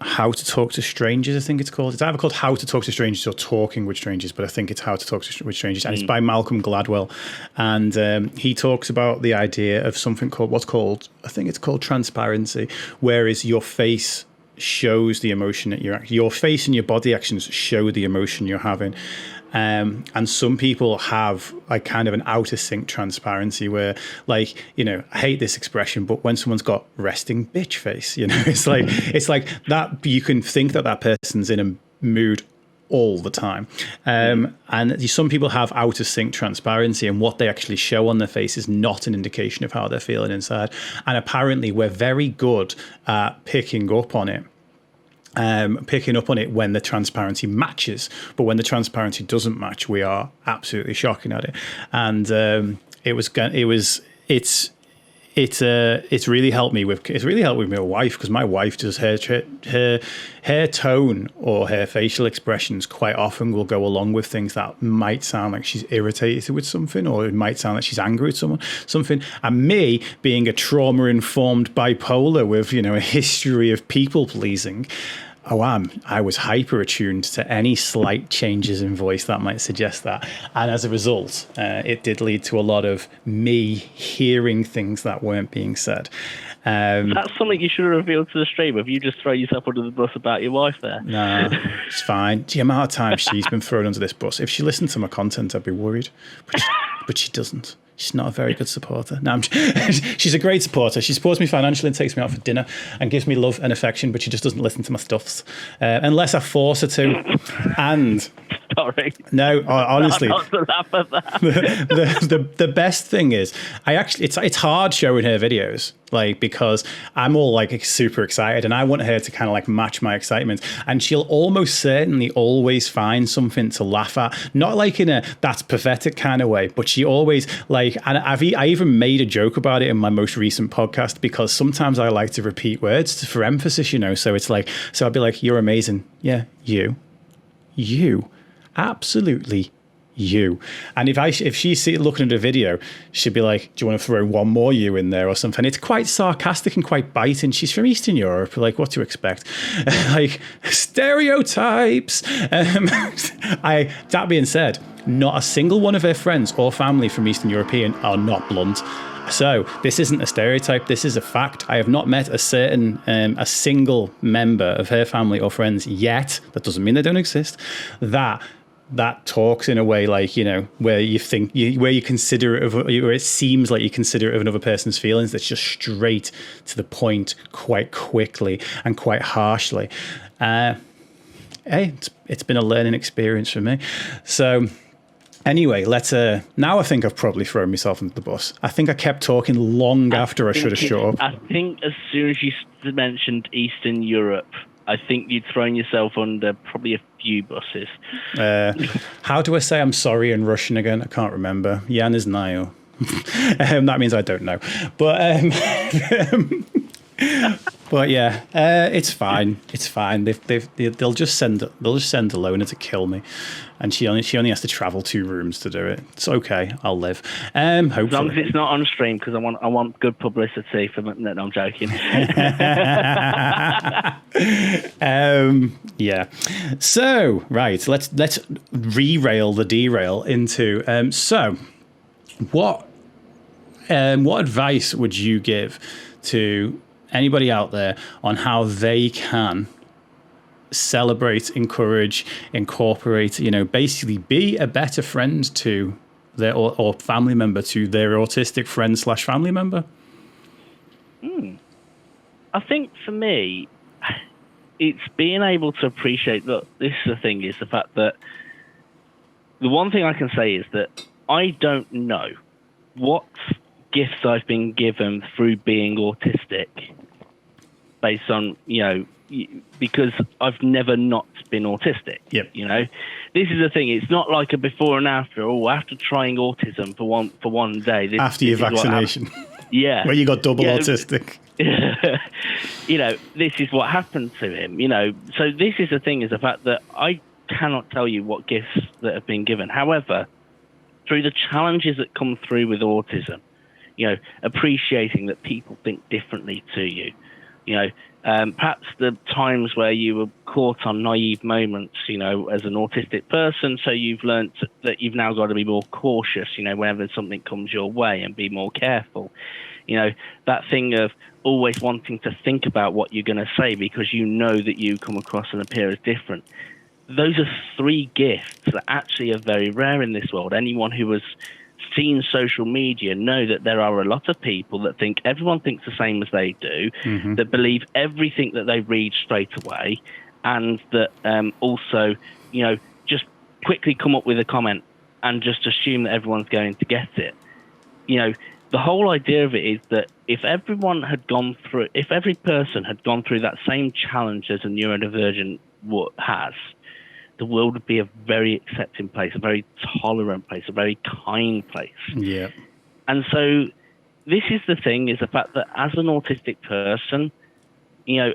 S1: How to Talk to Strangers, I think it's called. It's either called How to Talk to Strangers or Talking with Strangers, but I think it's How to Talk with Strangers. And it's by Malcolm Gladwell. And he talks about the idea of something called, I think it's called transparency, whereas your face shows the emotion that your face and your body actions show the emotion you're having. And some people have like kind of an out of sync transparency where, like, I hate this expression, but when someone's got resting bitch face, it's like that you can think that person's in a mood all the time. And some people have out of sync transparency, and what they actually show on their face is not an indication of how they're feeling inside. And apparently we're very good at picking up on it when the transparency matches, but when the transparency doesn't match, we are absolutely shocking at it. And it's really helped me with my wife, because my wife does her tone or her facial expressions quite often will go along with things that might sound like she's irritated with something, or it might sound like she's angry with something. And me being a trauma-informed bipolar with a history of people pleasing, I was hyper attuned to any slight changes in voice that might suggest that. And as a result, it did lead to a lot of me hearing things that weren't being said.
S2: That's something you should have revealed to the stream. If you just throw yourself under the bus about your wife there.
S1: No, it's fine. The amount of time she's been thrown under this bus. If she listened to my content, I'd be worried. But she doesn't. She's not a very good supporter. No, she's a great supporter. She supports me financially and takes me out for dinner and gives me love and affection, but she just doesn't listen to my stuffs unless I force her to. And
S2: sorry,
S1: no, honestly,
S2: not to laugh at that.
S1: the best thing is, it's hard showing her videos, like, because I'm all like super excited and I want her to kind of like match my excitement, and she'll almost certainly always find something to laugh at, not like in a that's pathetic kind of way, but she always like, and I even made a joke about it in my most recent podcast, because sometimes I like to repeat words for emphasis, so it's like, so I'd be like, you're amazing. Yeah, you absolutely you. And if she's looking at a video, she'd be like, do you want to throw one more you in there or something? It's quite sarcastic and quite biting. She's from Eastern Europe, like, what to expect? Like, stereotypes. That being said, not a single one of her friends or family from Eastern European are not blunt. So this isn't a stereotype. This is a fact. I have not met a single member of her family or friends yet. That doesn't mean they don't exist. That talks in a way like, where you consider it where it seems like you consider it of another person's feelings. That's just straight to the point, quite quickly and quite harshly. Hey, it's been a learning experience for me. So anyway, now I think I've probably thrown myself into the bus. I think I kept talking long after I should have shut up.
S2: I think as soon as you mentioned Eastern Europe, I think you'd thrown yourself under probably a few buses.
S1: How do I say I'm sorry in Russian again? I can't remember. Я не знаю. That means I don't know. But yeah, it's fine. It's fine. They'll just send a loner to kill me, and she only has to travel 2 rooms to do it. It's okay. I'll live. Hopefully.
S2: As long as it's not on stream, because I want good publicity for. No, I'm joking. Yeah. So right, let's re-rail the derail into. So, what advice would you give to anybody out there on how they can celebrate, encourage, incorporate, basically be a better friend to their or family member to their autistic friend / family member? I think for me, it's being able to appreciate that this is the thing, is the fact that the one thing I can say is that I don't know what gifts I've been given through being autistic based on, because I've never not been autistic.
S1: Yep.
S2: This is the thing. It's not like a before and after. After trying autism for one day.
S1: After your vaccination.
S2: Yeah.
S1: Where you got double autistic.
S2: This is what happened to him, So this is the thing, is the fact that I cannot tell you what gifts that have been given. However, through the challenges that come through with autism, appreciating that people think differently to you, perhaps the times where you were caught on naive moments, as an autistic person, so you've learnt that you've now got to be more cautious, whenever something comes your way, and be more careful. That thing of always wanting to think about what you're going to say because you know that you come across and appear as different. Those are three gifts that actually are very rare in this world. Anyone who has seen social media know that there are a lot of people that think everyone thinks the same as they do, that believe everything that they read straight away, and that also, just quickly come up with a comment and just assume that everyone's going to get it. The whole idea of it is that if every person had gone through that same challenge as a neurodivergent has, the world would be a very accepting place, a very tolerant place, a very kind place.
S1: Yeah.
S2: And so this is the thing, is the fact that as an autistic person,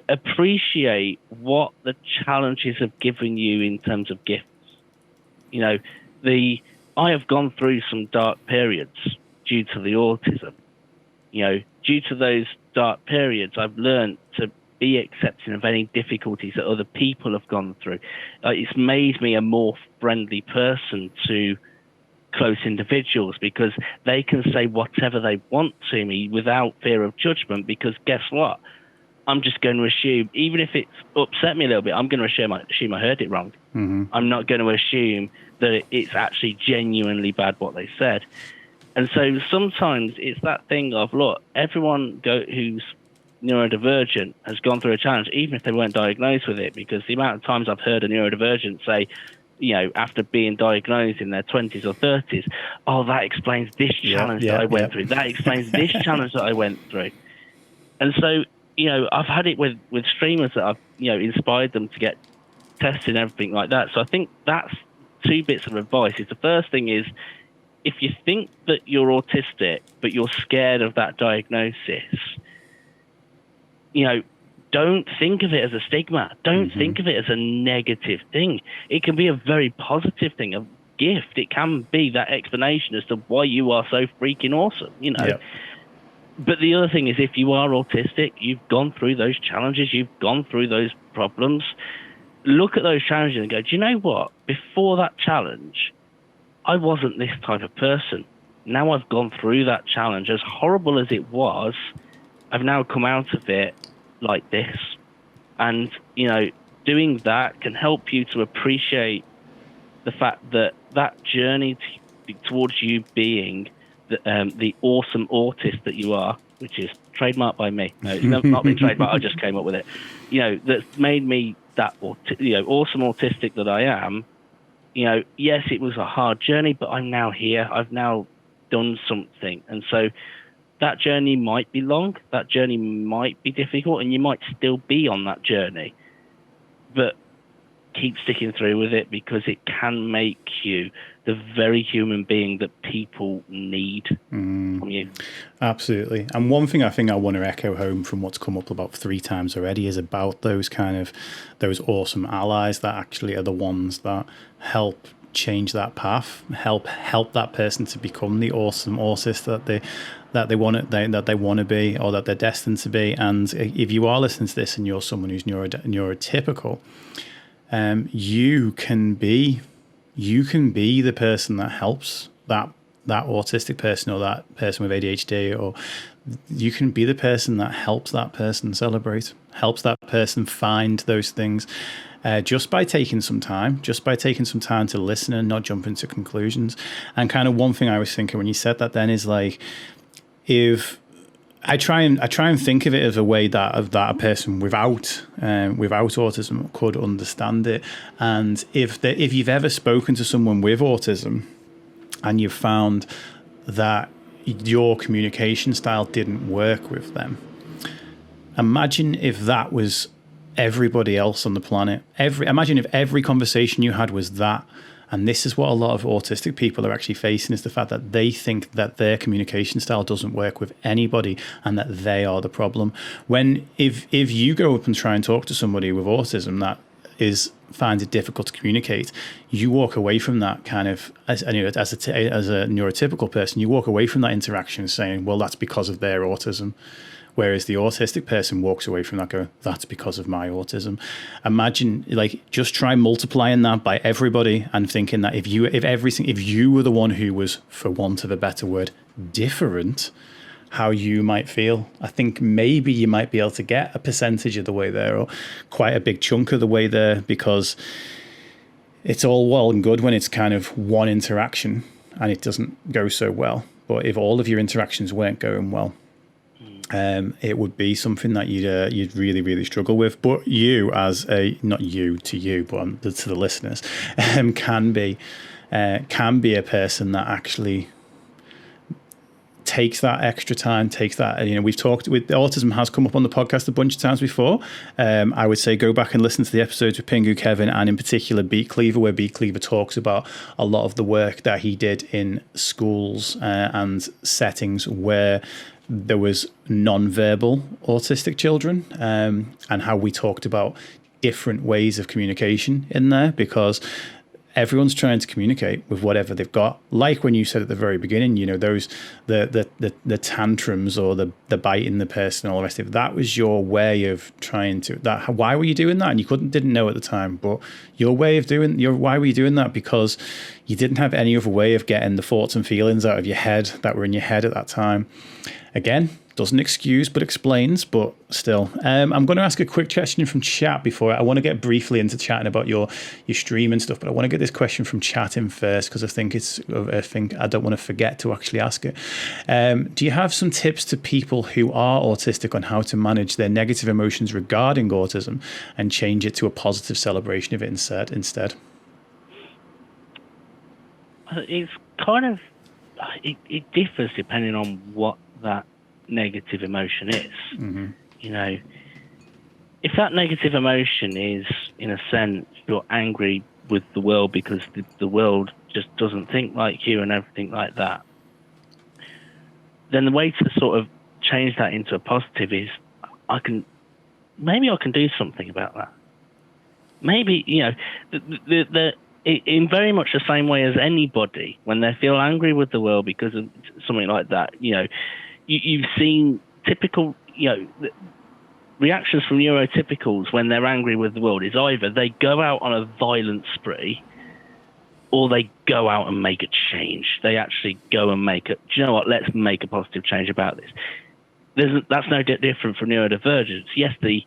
S2: appreciate what the challenges have given you in terms of gifts. I have gone through some dark periods due to the autism. Due to those dark periods, I've learned to be accepting of any difficulties that other people have gone through. It's made me a more friendly person to close individuals, because they can say whatever they want to me without fear of judgment, because guess what? I'm just going to assume, even if it's upset me a little bit, I'm going to assume I heard it wrong. I'm not going to assume that it's actually genuinely bad what they said. And so sometimes it's that thing of, look, everyone who's neurodivergent has gone through a challenge, even if they weren't diagnosed with it, because the amount of times I've heard a neurodivergent say, after being diagnosed in their 20s or 30s, that explains this challenge that I went through. That explains this challenge that I went through. And so, I've had it with streamers that I've, inspired them to get tested and everything like that. So I think that's two bits of advice. The first thing is, if you think that you're autistic, but you're scared of that diagnosis, don't think of it as a stigma. Don't think of it as a negative thing. It can be a very positive thing, a gift. It can be that explanation as to why you are so freaking awesome, Yep. But the other thing is, if you are autistic, you've gone through those challenges, you've gone through those problems, look at those challenges and go, do you know what? Before that challenge, I wasn't this type of person. Now I've gone through that challenge. As horrible as it was, I've now come out of it like this. And, doing that can help you to appreciate the fact that that journey towards you being the awesome autist that you are, which is trademarked by me. No, it's not been trademarked. I just came up with it. That's made me that awesome autistic that I am. Yes, it was a hard journey, but I'm now here. I've now done something. And so that journey might be long, that journey might be difficult, and you might still be on that journey. But keep sticking through with it, because it can make you the very human being that people need from you.
S1: Absolutely. And one thing I think I want to echo home from what's come up about 3 times already is about those those awesome allies that actually are the ones that help change that path, help that person to become the awesome autist that they want to be, or that they're destined to be. And if you are listening to this and you're someone who's neurotypical, you can be the person that helps that autistic person, or that person with ADHD, or you can be the person that helps that person celebrate, helps that person find those things, just by taking some time to listen and not jump into conclusions. And kind of one thing I was thinking when you said that then is like, if I try and think of it as a way that a person without autism could understand it. And if you've ever spoken to someone with autism and you've found that your communication style didn't work with them, imagine if that was everybody else on the planet. Imagine if every conversation you had was that. And this is what a lot of autistic people are actually facing, is the fact that they think that their communication style doesn't work with anybody and that they are the problem. When if you go up and try and talk to somebody with autism that finds it difficult to communicate, you walk away from that kind of, as a neurotypical person, you walk away from that interaction saying, well, that's because of their autism. Whereas the autistic person walks away from that going, that's because of my autism. Imagine, just try multiplying that by everybody and thinking that if you were the one who was, for want of a better word, different, how you might feel. I think maybe you might be able to get a percentage of the way there, or quite a big chunk of the way there, because it's all well and good when it's kind of one interaction and it doesn't go so well. But if all of your interactions weren't going well, it would be something that you'd really, really struggle with. But you, not you to you, but to the listeners, can be a person that actually takes that extra time, takes that, we've talked with autism has come up on the podcast a bunch of times before. I would say go back and listen to the episodes with Pingu Kevin, and in particular Beat Cleaver, where Beat Cleaver talks about a lot of the work that he did in schools and settings where there was non-verbal autistic children, and how we talked about different ways of communication in there, because everyone's trying to communicate with whatever they've got. Like when you said at the very beginning, those the tantrums or the biting the person, all the rest of it. That was your way of trying to. Why were you doing that? And you didn't know at the time, but why were you doing that? Because you didn't have any other way of getting the thoughts and feelings out of your head that were in your head at that time. Again, doesn't excuse but explains, but still. I'm going to ask a quick question from chat before. I want to get briefly into chatting about your stream and stuff, but I want to get this question from chat in first, because I think I don't want to forget to actually ask it. Do you have some tips to people who are autistic on how to manage their negative emotions regarding autism and change it to a positive celebration of it instead?
S2: It's kind of, it differs depending on what that negative emotion is.
S1: Mm-hmm.
S2: If that negative emotion is, in a sense, you're angry with the world because the world just doesn't think like you and everything like that, then the way to sort of change that into a positive is I can do something about that. Maybe, in very much the same way as anybody, when they feel angry with the world because of something like that, you've seen typical, reactions from neurotypicals when they're angry with the world is either they go out on a violent spree or they go out and make a change. They actually go and do you know what, let's make a positive change about this. That's no different from neurodivergence. Yes, the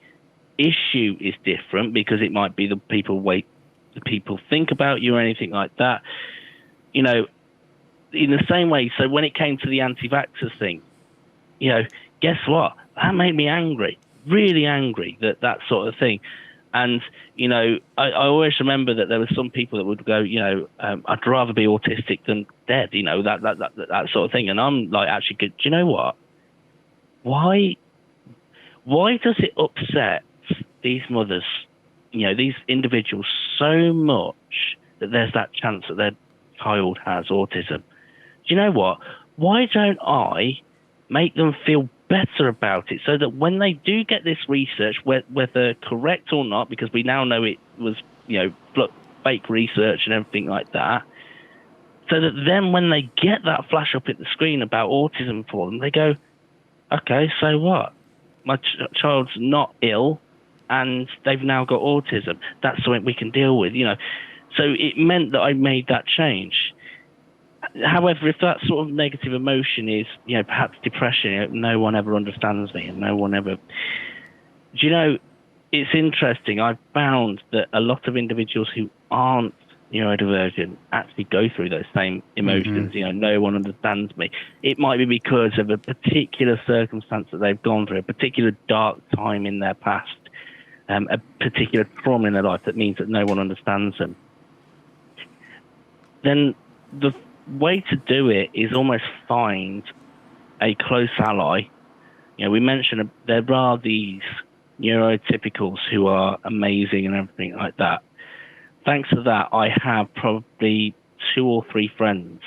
S2: issue is different because it might be the people think about you or anything like that. In the same way, so when it came to the anti-vaxxers thing, guess what? That made me angry, really angry, that sort of thing. And, I always remember that there were some people that would go, I'd rather be autistic than dead, that sort of thing. And I'm like, actually, do you know what? Why does it upset these mothers, these individuals so much that there's that chance that their child has autism? Do you know what? Why don't I make them feel better about it so that when they do get this research, whether correct or not, because we now know it was, fake research and everything like that, so that then when they get that flash up at the screen about autism for them, they go, okay, so what? My child's not ill and they've now got autism. That's something we can deal with, So it meant that I made that change. However, if that sort of negative emotion is, perhaps depression, no one ever understands me and no one ever... Do you know, it's interesting. I've found that a lot of individuals who aren't neurodivergent actually go through those same emotions. No one understands me. It might be because of a particular circumstance that they've gone through, a particular dark time in their past, a particular trauma in their life that means that no one understands them. Then the way to do it is almost find a close ally. We mentioned there are these neurotypicals who are amazing and everything like that. Thanks to that, I have probably 2 or 3 friends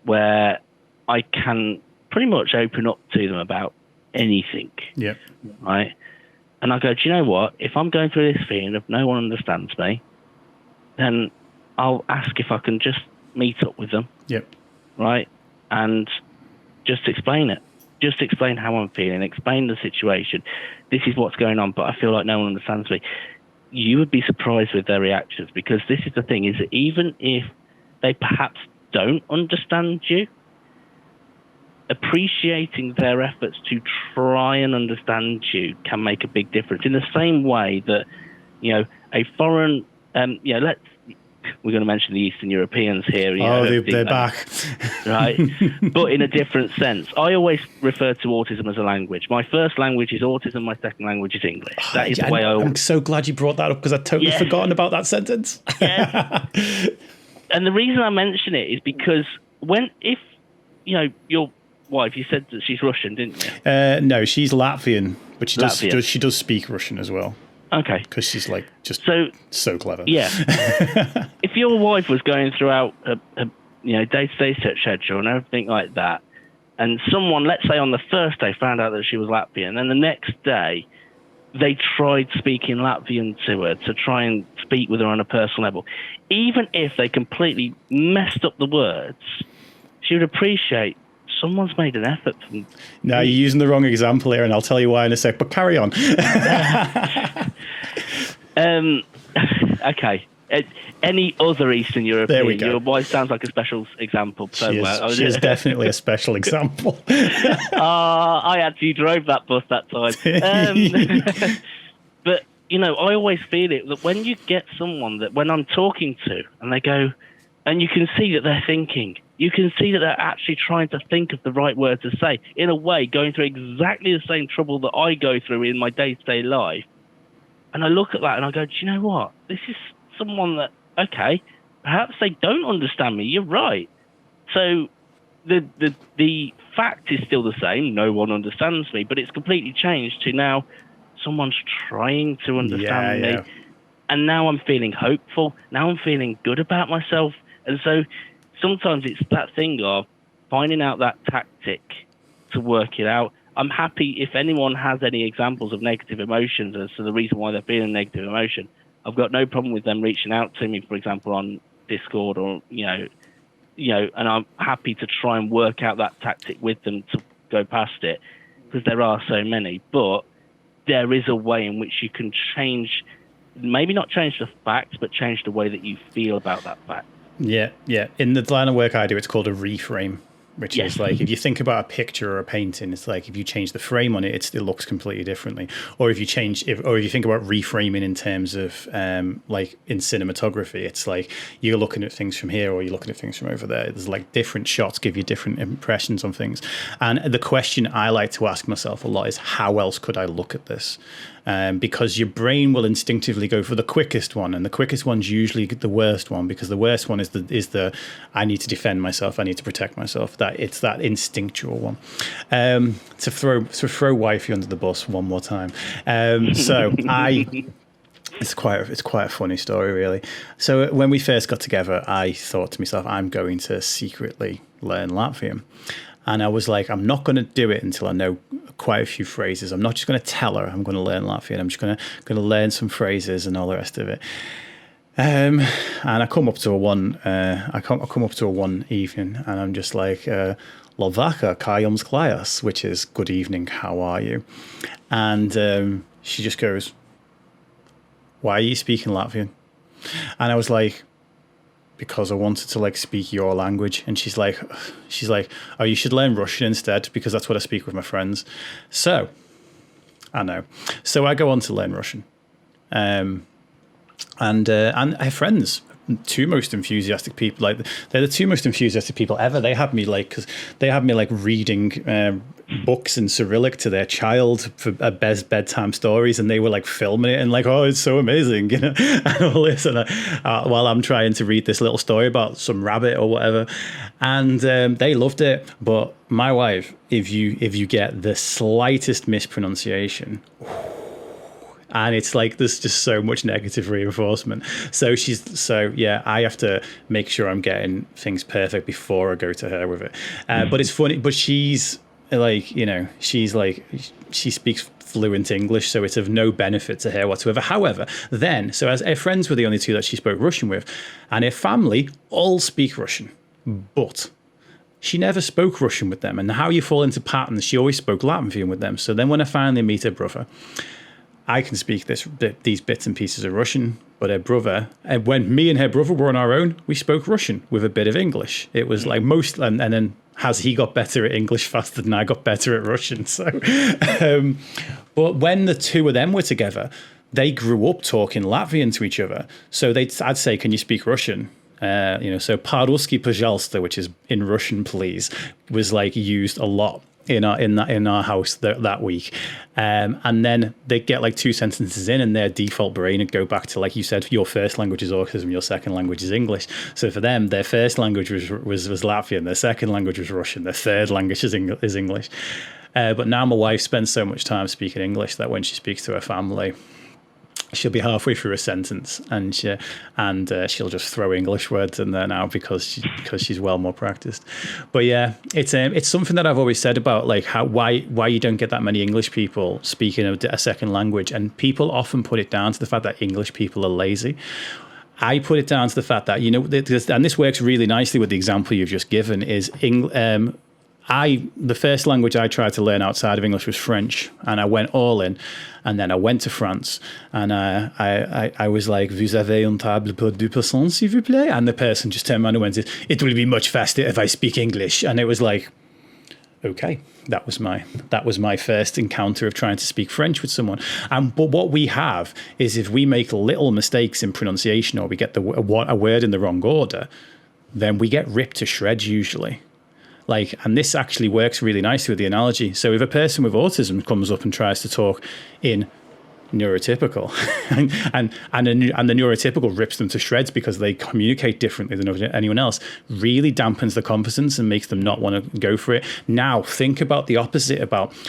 S2: where I can pretty much open up to them about anything.
S1: Yeah.
S2: Right. And I go, do you know what? If I'm going through this feeling of no one understands me, then I'll ask if I can just meet up with them.
S1: Yep.
S2: Right. And just explain it. Just explain how I'm feeling. Explain the situation. This is what's going on, but I feel like no one understands me. You would be surprised with their reactions, because this is the thing, is that even if they perhaps don't understand you, appreciating their efforts to try and understand you can make a big difference. In the same way that, a foreign, we're going to mention the Eastern Europeans here.
S1: They're back.
S2: Right? But in a different sense. I always refer to autism as a language. My first language is autism. My second language is English. That is the way
S1: I'm so glad you brought that up, because I'd totally forgotten about that sentence.
S2: Yeah. And the reason I mention it is because if your wife, you said that she's Russian, didn't you?
S1: No, she's Latvian, but she does speak Russian as well.
S2: Okay.
S1: Because she's so clever.
S2: Yeah. If your wife was going throughout a day-to-day schedule and everything like that, and someone, let's say on the first day, found out that she was Latvian, and the next day they tried speaking Latvian to her to try and speak with her on a personal level, even if they completely messed up the words, she would appreciate someone's made an effort.
S1: No, you're using the wrong example here, and I'll tell you why in a sec, but carry on.
S2: Okay. Any other Eastern European?
S1: There we go.
S2: Your wife sounds like a special example.
S1: She is definitely a special example.
S2: I actually drove that bus that time. But, I always feel it that when you get someone that when I'm talking to and they go, and you can see that they're thinking, you can see that they're actually trying to think of the right word to say, in a way, going through exactly the same trouble that I go through in my day-to-day life. And I look at that and I go, do you know what? This is someone that, okay, perhaps they don't understand me. You're right. So the fact is still the same. No one understands me, but it's completely changed to now someone's trying to understand me. And now I'm feeling hopeful. Now I'm feeling good about myself. And so sometimes it's that thing of finding out that tactic to work it out. I'm happy if anyone has any examples of negative emotions as to the reason why they're feeling negative emotion. I've got no problem with them reaching out to me, for example, on Discord or, and I'm happy to try and work out that tactic with them to go past it, because there are so many. But there is a way in which you can change, maybe not change the facts, but change the way that you feel about that fact.
S1: Yeah. In the line of work I do, it's called a reframe, which is like, if you think about a picture or a painting, it's like if you change the frame on it, it still looks completely differently. Or if you think about reframing in terms of like in cinematography, it's like you're looking at things from here or you're looking at things from over there. There's like different shots give you different impressions on things. And the question I like to ask myself a lot is, how else could I look at this? Because your brain will instinctively go for the quickest one, and the quickest one's usually the worst one, because the worst one is the I need to defend myself, I need to protect myself. That it's that instinctual one. To throw wifey under the bus one more time. It's quite a funny story, really. So when we first got together, I thought to myself, I'm going to secretly learn Latvian. And I was like, I'm not going to do it until I know quite a few phrases. I'm not just going to tell her I'm going to learn Latvian. I'm just going to learn some phrases and all the rest of it. And I come up to a one. I come up to a one evening, and I'm just like, "Lovaka, kā jums klājas," which is "Good evening, how are you?" And she just goes, "Why are you speaking Latvian?" And I was like, because I wanted to like speak your language. And she's like, oh, you should learn Russian instead, because that's what I speak with my friends. So I know. So I go on to learn Russian. And I have friends, two most enthusiastic people. Like they're the two most enthusiastic people ever. They had me like reading books in Cyrillic to their child for bedtime stories, and they were like filming it and like, oh, it's so amazing, and all this, and while I'm trying to read this little story about some rabbit or whatever, and they loved it. But my wife, if you get the slightest mispronunciation, and it's like there's just so much negative reinforcement. So I have to make sure I'm getting things perfect before I go to her with it. But it's funny. But she's like, she speaks fluent English, so it's of no benefit to her whatsoever. However, as her friends were the only two that she spoke Russian with, and her family all speak Russian, but she never spoke Russian with them. And how you fall into patterns, she always spoke Latvian with them. So then when I finally meet her brother, I can speak these bits and pieces of Russian, but her brother, when me and her brother were on our own, we spoke Russian with a bit of English. It was like and then has he got better at English faster than I got better at Russian. So, but when the two of them were together, they grew up talking Latvian to each other. So I'd say, can you speak Russian? So "По-русски, пожалуйста," which is in Russian, please, was like used a lot in our house that week, and then they get like two sentences in, and their default brain would go back to, like you said, your first language is autism, your second language is English. So for them, their first language was Latvian, their second language was Russian, their third language is English. But now my wife spends so much time speaking English that when she speaks to her family, she'll be halfway through a sentence and she'll just throw English words in there now because she's well more practiced. But yeah, it's something that I've always said about like why you don't get that many English people speaking a second language, and people often put it down to the fact that English people are lazy. I put it down to the fact that, and this works really nicely with the example you've just given, is the first language I tried to learn outside of English was French, and I went all in, and then I went to France, and I was like, "Vous avez une table pour 2 personnes, s'il vous plaît?" And the person just turned around and went, "It will be much faster if I speak English." And it was like, okay, that was my first encounter of trying to speak French with someone. But what we have is, if we make little mistakes in pronunciation or we get a word in the wrong order, then we get ripped to shreds usually. And this actually works really nicely with the analogy. So if a person with autism comes up and tries to talk in neurotypical, and the neurotypical rips them to shreds because they communicate differently than anyone else, really dampens the confidence and makes them not want to go for it. Now think about the opposite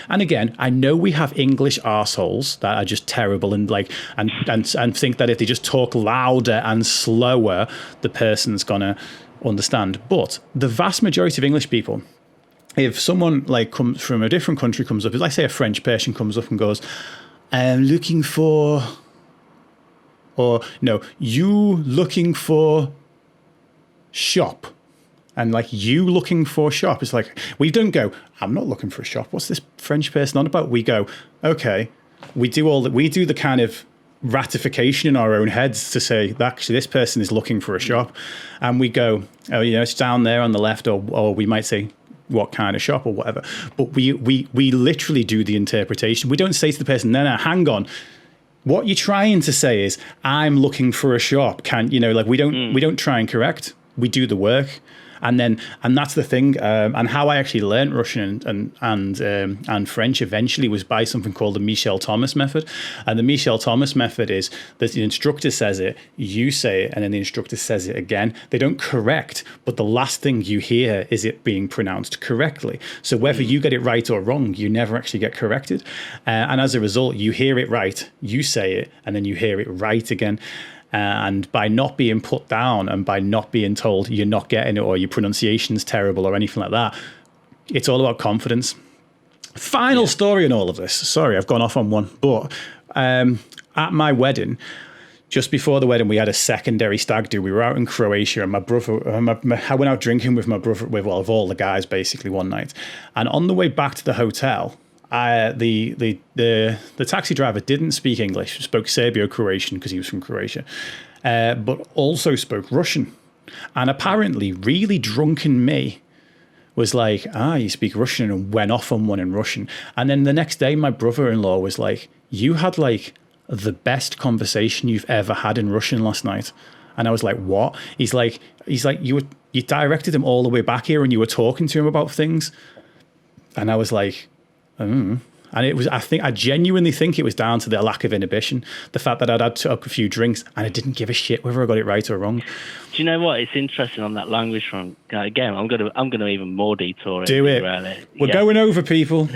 S1: and again, I know we have English arseholes that are just terrible and think that if they just talk louder and slower, the person's gonna understand. But the vast majority of English people, if someone comes from a different country, comes up, let's say a French person comes up and goes, "I'm looking for," or no, "you looking for shop," and you looking for shop, it's like, we don't go, "I'm not looking for a shop. What's this French person on about?" We go, okay, we do the kind of ratification in our own heads to say that actually this person is looking for a shop, and we go, "Oh, it's down there on the left," or we might say, "What kind of shop?" or whatever. But we literally do the interpretation. We don't say to the person, no, hang on, what you're trying to say is, "I'm looking for a shop." We don't try and correct. We do the work. And that's the thing. And how I actually learned Russian and French eventually was by something called the Michel Thomas method. And the Michel Thomas method is that the instructor says it, you say it, and then the instructor says it again. They don't correct, but the last thing you hear is it being pronounced correctly. So whether you get it right or wrong, you never actually get corrected. And as a result, you hear it right, you say it, and then you hear it right again. And by not being put down and by not being told you're not getting it or your pronunciation's terrible or anything like that, it's all about confidence. Final story in all of this. Sorry, I've gone off on one. But at my wedding, just before the wedding, we had a secondary stag do. We were out in Croatia, and my brother, I went out drinking with my brother, with all the guys basically one night. And on the way back to the hotel, the taxi driver didn't speak English, spoke Serbio-Croatian because he was from Croatia, but also spoke Russian. And apparently, really drunken me was like, "You speak Russian," and went off on one in Russian. And then the next day, my brother-in-law was like, "You had the best conversation you've ever had in Russian last night." And I was like, what? He's like, you directed him all the way back here and you were talking to him about things. And I was like, And I genuinely think it was down to the lack of inhibition. The fact that I'd had took a few drinks and I didn't give a shit whether I got it right or wrong.
S2: Do you know what? It's interesting on that language front. Again, I'm gonna even more detour.
S1: Do it. We're going over, people.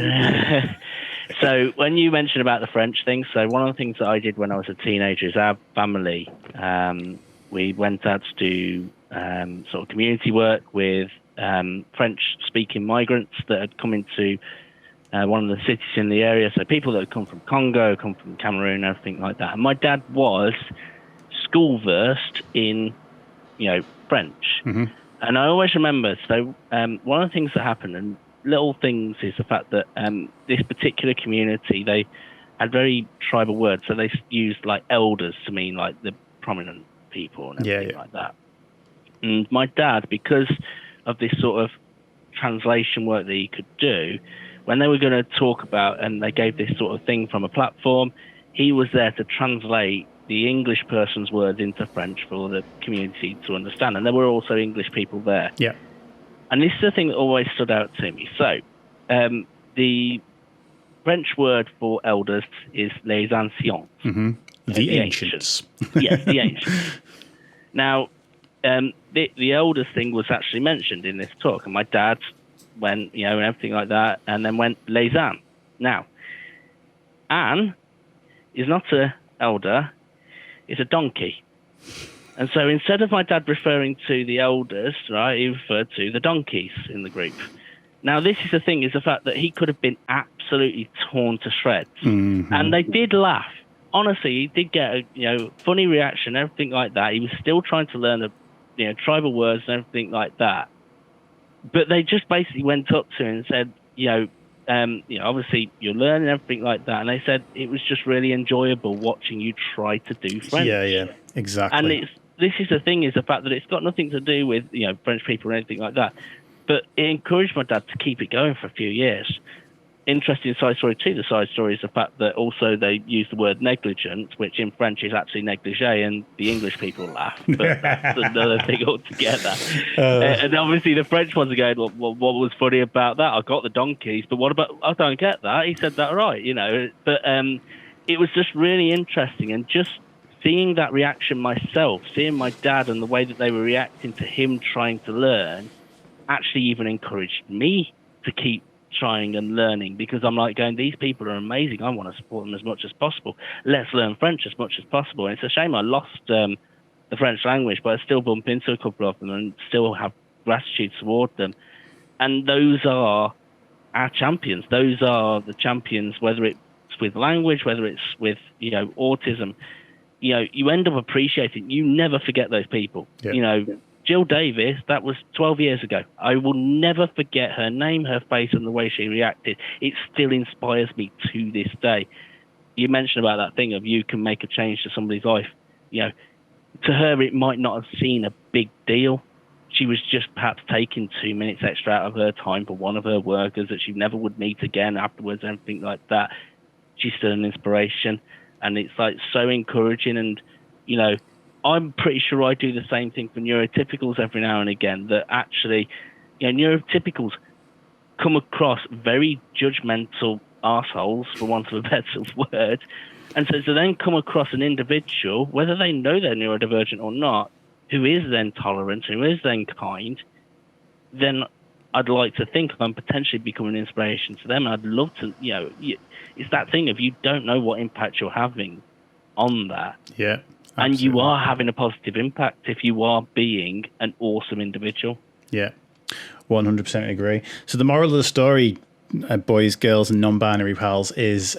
S2: So when you mentioned about the French thing, so one of the things that I did when I was a teenager is our family, we went out to do sort of community work with French-speaking migrants that had come into one of the cities in the area. So people that had come from Congo, come from Cameroon, everything like that. And my dad was school versed in, French. Mm-hmm. And I always remember, so one of the things that happened, and little things, is the fact that this particular community, they had very tribal words. So they used like elders to mean like the prominent people and everything like that. And my dad, because of this sort of translation work that he could do, when they were going to talk about, and they gave this sort of thing from a platform, he was there to translate the English person's words into French for the community to understand. And there were also English people there.
S1: Yeah.
S2: And this is the thing that always stood out to me. So the French word for elders is les anciens.
S1: Mm-hmm. The ancients.
S2: Yes, the ancients. Now, the elders thing was actually mentioned in this talk, and my dad went, and everything like that, and then went les ânes. Now, Anne is not an elder, it's a donkey. And so instead of my dad referring to the elders, right, he referred to the donkeys in the group. Now, this is the thing, is the fact that he could have been absolutely torn to shreds. Mm-hmm. And they did laugh. Honestly, he did get a funny reaction, everything like that. He was still trying to learn the tribal words and everything like that. But they just basically went up to him and said, obviously you're learning everything like that. And they said it was just really enjoyable watching you try to do French.
S1: Yeah, exactly.
S2: And this is the thing, is the fact that it's got nothing to do with, French people or anything like that. But it encouraged my dad to keep it going for a few years. Interesting side story too. The side story is the fact that also they use the word negligent, which in French is actually négligé, and the English people laugh. But that's another thing altogether. And obviously the French ones are going, well, what was funny about that? I got the donkeys, but what about, I don't get that. He said that right, But it was just really interesting, and just seeing that reaction myself, seeing my dad and the way that they were reacting to him trying to learn, actually even encouraged me to keep trying and learning, because I'm like going, these people are amazing. I want to support them as much as possible. Let's learn French as much as possible. And it's a shame I lost the French language, but I still bump into a couple of them and still have gratitude toward them. And those are our champions. Those are the champions, whether it's with language, whether it's with, autism. You end up appreciating, you never forget those people. Yep. Jill Davis, that was 12 years ago. I will never forget her name, her face, and the way she reacted. It still inspires me to this day. You mentioned about that thing of you can make a change to somebody's life. To her, it might not have seemed a big deal. She was just perhaps taking 2 minutes extra out of her time for one of her workers that she never would meet again afterwards, anything like that. She's still an inspiration. And it's like so encouraging. And, I'm pretty sure I do the same thing for neurotypicals every now and again, that actually, neurotypicals come across very judgmental arseholes, for want of a better word. And so to then come across an individual, whether they know they're neurodivergent or not, who is then tolerant, who is then kind, then I'd like to think I'm potentially becoming an inspiration to them. And I'd love to, it's that thing of you don't know what impact you're having on that.
S1: Yeah.
S2: And
S1: Absolutely.
S2: you are having a positive impact if you are being an awesome individual.
S1: Yeah, 100% agree. So the moral of the story, boys, girls, and non-binary pals, is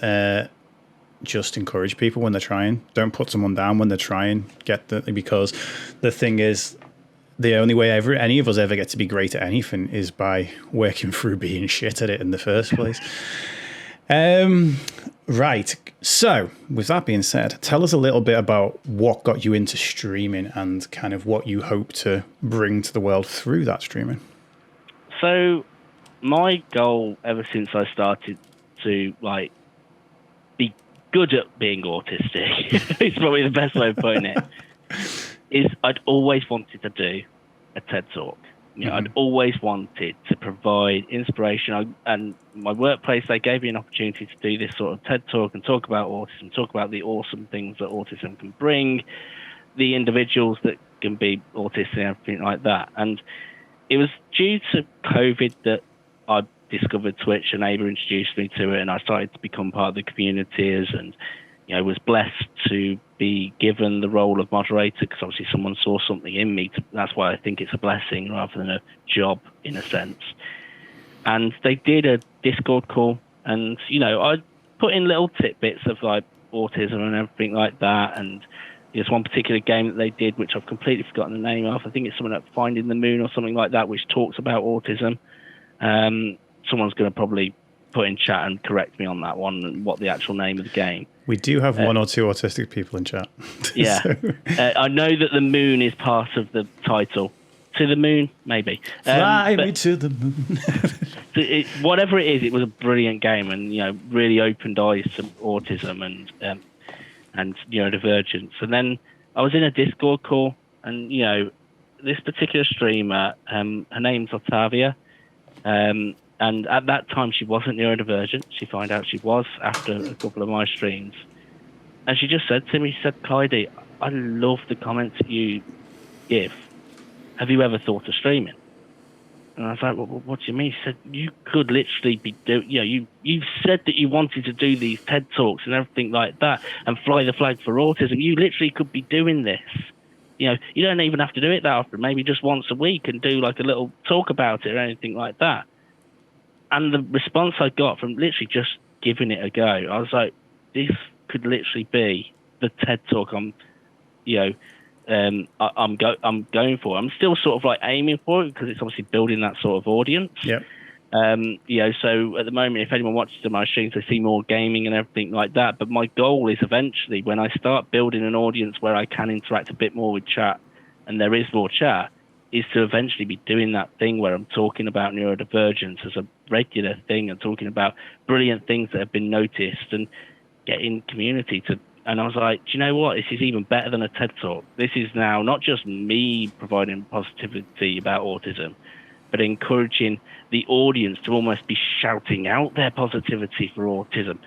S1: just encourage people when they're trying. Don't put someone down when they're trying. Because the thing is, the only way any of us ever get to be great at anything is by working through being shit at it in the first place. Right. So, with that being said, tell us a little bit about what got you into streaming and kind of what you hope to bring to the world through that streaming.
S2: So, my goal ever since I started to be good at being autistic is probably the best way of putting it. is I'd always wanted to do a TED Talk. I'd always wanted to provide inspiration. And my workplace, they gave me an opportunity to do this sort of TED Talk and talk about autism, talk about the awesome things that autism can bring, the individuals that can be autistic and everything like that. And it was due to COVID that I discovered Twitch, and Ava introduced me to it, and I started to become part of the communities, and was blessed to be given the role of moderator, because obviously someone saw something in me. That's why I think it's a blessing rather than a job, in a sense. And they did a Discord call, and I put in little tidbits of like autism and everything like that. And there's one particular game that they did, which I've completely forgotten the name of. I think it's something like Finding the Moon or something like that, which talks about autism. Someone's going to probably put in chat and correct me on that one and what the actual name of the game.
S1: We do have one or two autistic people in chat.
S2: Yeah.
S1: So.
S2: I know that the moon is part of the title. To the moon, maybe.
S1: Fly me to the moon.
S2: Whatever it is, it was a brilliant game, and really opened eyes to autism and neurodivergence. And then I was in a Discord call, and this particular streamer, her name's Octavia, and at that time, she wasn't neurodivergent. She found out she was after a couple of my streams. And she just said to me, she said, Clydie, I love the comments that you give. Have you ever thought of streaming? And I was like, well, what do you mean? She said, you could literally be doing, you've said that you wanted to do these TED Talks and everything like that and fly the flag for autism. You literally could be doing this. You don't even have to do it that often. Maybe just once a week and do like a little talk about it or anything like that. And the response I got from literally just giving it a go, I was like, this could literally be the TED Talk I'm going for. I'm still sort of like aiming for it because it's obviously building that sort of audience.
S1: Yeah.
S2: So at the moment, if anyone watches my streams, they see more gaming and everything like that. But my goal is eventually, when I start building an audience where I can interact a bit more with chat, and there is more chat, is to eventually be doing that thing where I'm talking about neurodivergence as a regular thing and talking about brilliant things that have been noticed and getting community to. And I was like, do you know what? This is even better than a TED Talk. This is now not just me providing positivity about autism, but encouraging the audience to almost be shouting out their positivity for autism.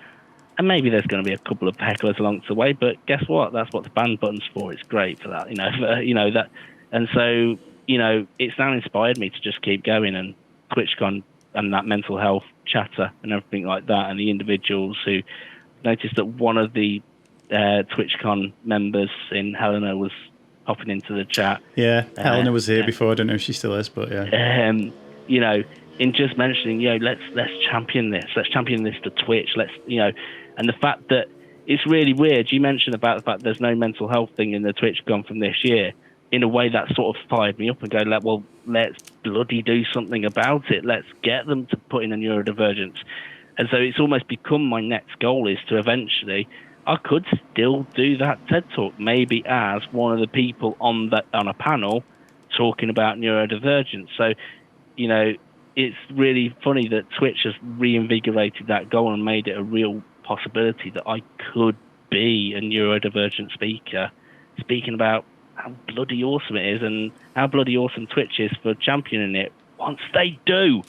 S2: And maybe there's going to be a couple of hecklers along the way, but guess what? That's what the ban button's for. It's great for that, that. And so, it's now inspired me to just keep going, and TwitchCon and that mental health chatter and everything like that, and the individuals who noticed that one of the TwitchCon members in Helena was hopping into the chat.
S1: Yeah, Helena was here before. I don't know if she still is, but yeah.
S2: In just mentioning, let's champion this. Let's champion this to Twitch. And the fact that it's really weird. You mentioned about the fact there's no mental health thing in the TwitchCon from this year. In a way, that sort of fired me up and go, well, let's bloody do something about it. Let's get them to put in a neurodivergence. And so it's almost become my next goal is to eventually, I could still do that TED Talk, maybe as one of the people on a panel talking about neurodivergence. So, it's really funny that Twitch has reinvigorated that goal and made it a real possibility that I could be a neurodivergent speaker, speaking about how bloody awesome it is and how bloody awesome Twitch is for championing it once they do.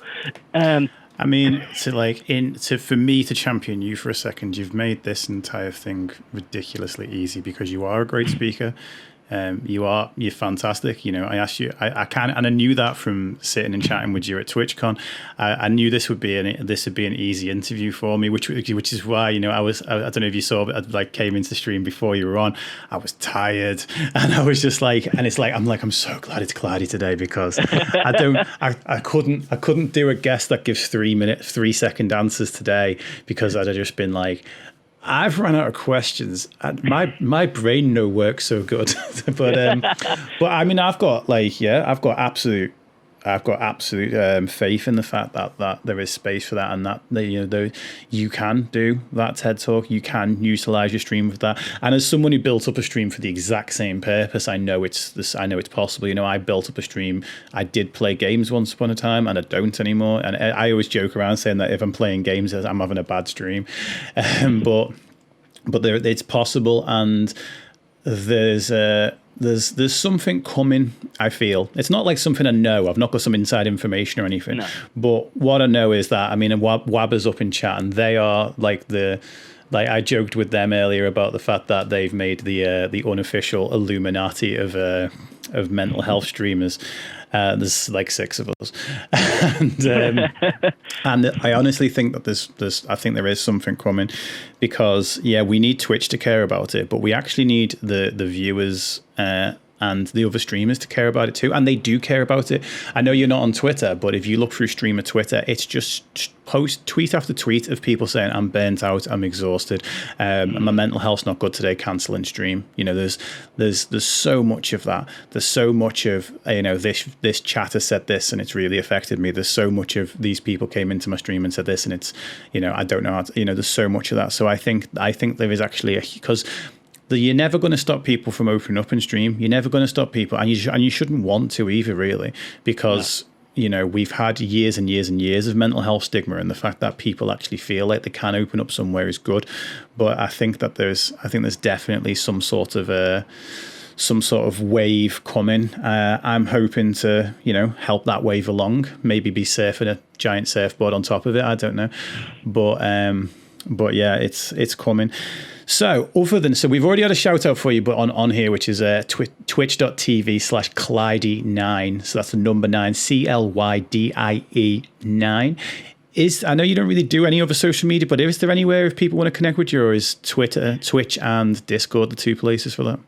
S1: I mean, for me to champion you for a second, you've made this entire thing ridiculously easy because you are a great speaker. You're fantastic. I asked you, I can, and I knew that from sitting and chatting with you at TwitchCon. I knew this would be an easy interview for me, which is why, I don't know if you saw, but I came into the stream before you were on. I was tired, and I was just like, and it's like, I'm so glad it's Clydie today because I couldn't do a guest that gives 3-second answers today because I'd have just been like, I've run out of questions. My brain no works so good, but I mean, I've got absolute faith in the fact that there is space for that, and that you can do that TED Talk. You can utilize your stream for that. And as someone who built up a stream for the exact same purpose, I know it's possible. I built up a stream. I did play games once upon a time, and I don't anymore. And I always joke around saying that if I'm playing games, I'm having a bad stream. But it's possible, and there's there's something coming. I feel it's not like something I know. I've not got some inside information or anything. No. But what I know is that, I mean, Wabba's up in chat, and they are like I joked with them earlier about the fact that they've made the unofficial Illuminati of mental health streamers. There's like 6 of us, and I honestly think that there is something coming, because we need Twitch to care about it, but we actually need the viewers and the other streamers to care about it too, and they do care about it. I know you're not on Twitter, but if you look through streamer Twitter, it's just tweet after tweet of people saying, I'm burnt out, I'm exhausted, my mental health's not good today, cancelling stream. You know, there's so much of that. There's so much of, this chatter said this and it's really affected me. There's so much of these people came into my stream and said this, and it's, I don't know how to, there's so much of that. So I think there is actually because you're never going to stop people from opening up in stream. You're never going to stop people, and you shouldn't want to either, really, because we've had years and years and years of mental health stigma, and the fact that people actually feel like they can open up somewhere is good. But I think there's definitely some sort of wave coming. I'm hoping to help that wave along. Maybe be surfing a giant surfboard on top of it. I don't know, but yeah, it's coming. So we've already had a shout out for you, but on here, which is twitch.tv/Clydie9. So that's the number 9, CLYDIE 9. I know you don't really do any other social media, but is there anywhere if people want to connect with you, or is Twitter, Twitch and Discord the 2 places for that?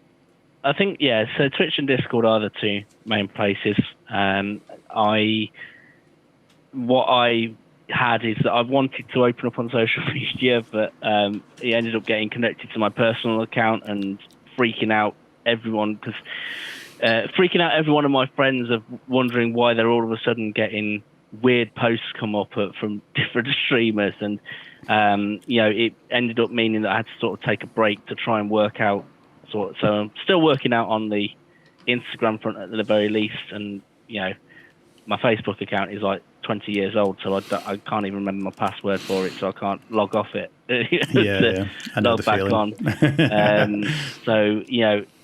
S2: I think, so Twitch and Discord are the 2 main places. What I had is that I wanted to open up on social media, but he ended up getting connected to my personal account and freaking out everyone, because freaking out every one of my friends of wondering why they're all of a sudden getting weird posts come up from different streamers, and it ended up meaning that I had to sort of take a break to try and work out. So I'm still working out on the Instagram front at the very least, and my Facebook account is like 20 years old, so I can't even remember my password for it, so I can't log off it.
S1: I know
S2: log back on. So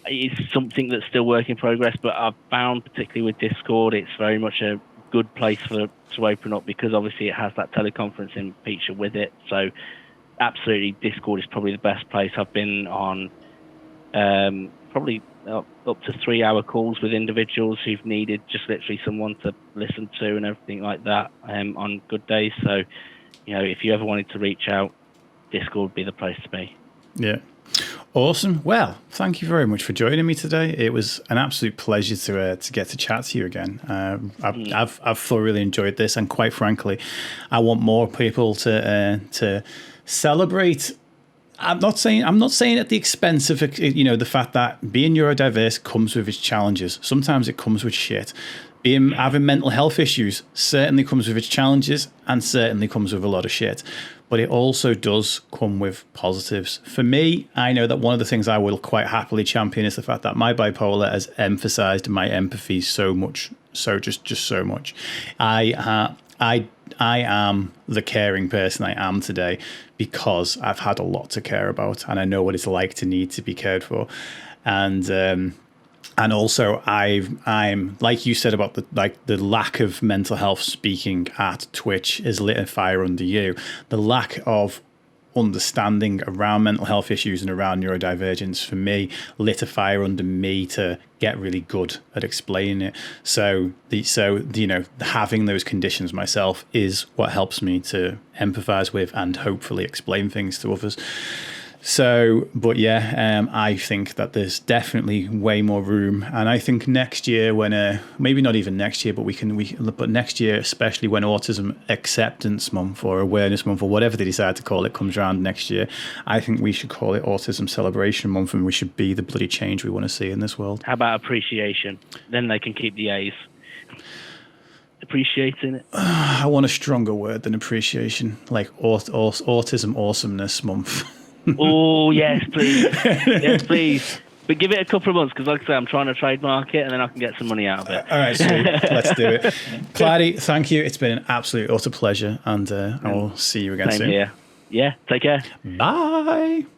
S2: it's something that's still work in progress, but I've found, particularly with Discord, it's very much a good place to open up, because obviously it has that teleconferencing feature with it. So absolutely, Discord is probably the best place. I've been on probably up to 3-hour calls with individuals who've needed just literally someone to listen to and everything like that on good days. So, if you ever wanted to reach out, Discord would be the place to be.
S1: Yeah. Awesome. Well, thank you very much for joining me today. It was an absolute pleasure to get to chat to you again. I've thoroughly enjoyed this, and quite frankly, I want more people to celebrate. I'm not saying at the expense of the fact that being neurodiverse comes with its challenges. Sometimes it comes with shit. Having mental health issues certainly comes with its challenges, and certainly comes with a lot of shit. But it also does come with positives. For me, I know that one of the things I will quite happily champion is the fact that my bipolar has emphasized my empathy so much, just so much. I am the caring person I am today because I've had a lot to care about, and I know what it's like to need to be cared for. And also I'm like you said about the lack of mental health speaking at Twitch is lit a fire under you. The lack of understanding around mental health issues and around neurodivergence for me lit a fire under me to get really good at explaining it. So having those conditions myself is what helps me to empathize with and hopefully explain things to others. So, but I think that there's definitely way more room, and I think next year, when maybe not even next year, but but next year, especially when Autism Acceptance Month or Awareness Month or whatever they decide to call it comes around next year, I think we should call it Autism Celebration Month, and we should be the bloody change we want to see in this world.
S2: How about appreciation? Then they can keep the A's. Appreciating it.
S1: I want a stronger word than appreciation, like Autism Awesomeness Month.
S2: Oh, yes, please. Yes, please. But give it a couple of months, because like I say, I'm trying to trademark it, and then I can get some money out of it.
S1: All right, sweet. Let's do it. Clydie, thank you. It's been an absolute utter pleasure, and I will see you again soon.
S2: Same here. Yeah, take care.
S1: Bye.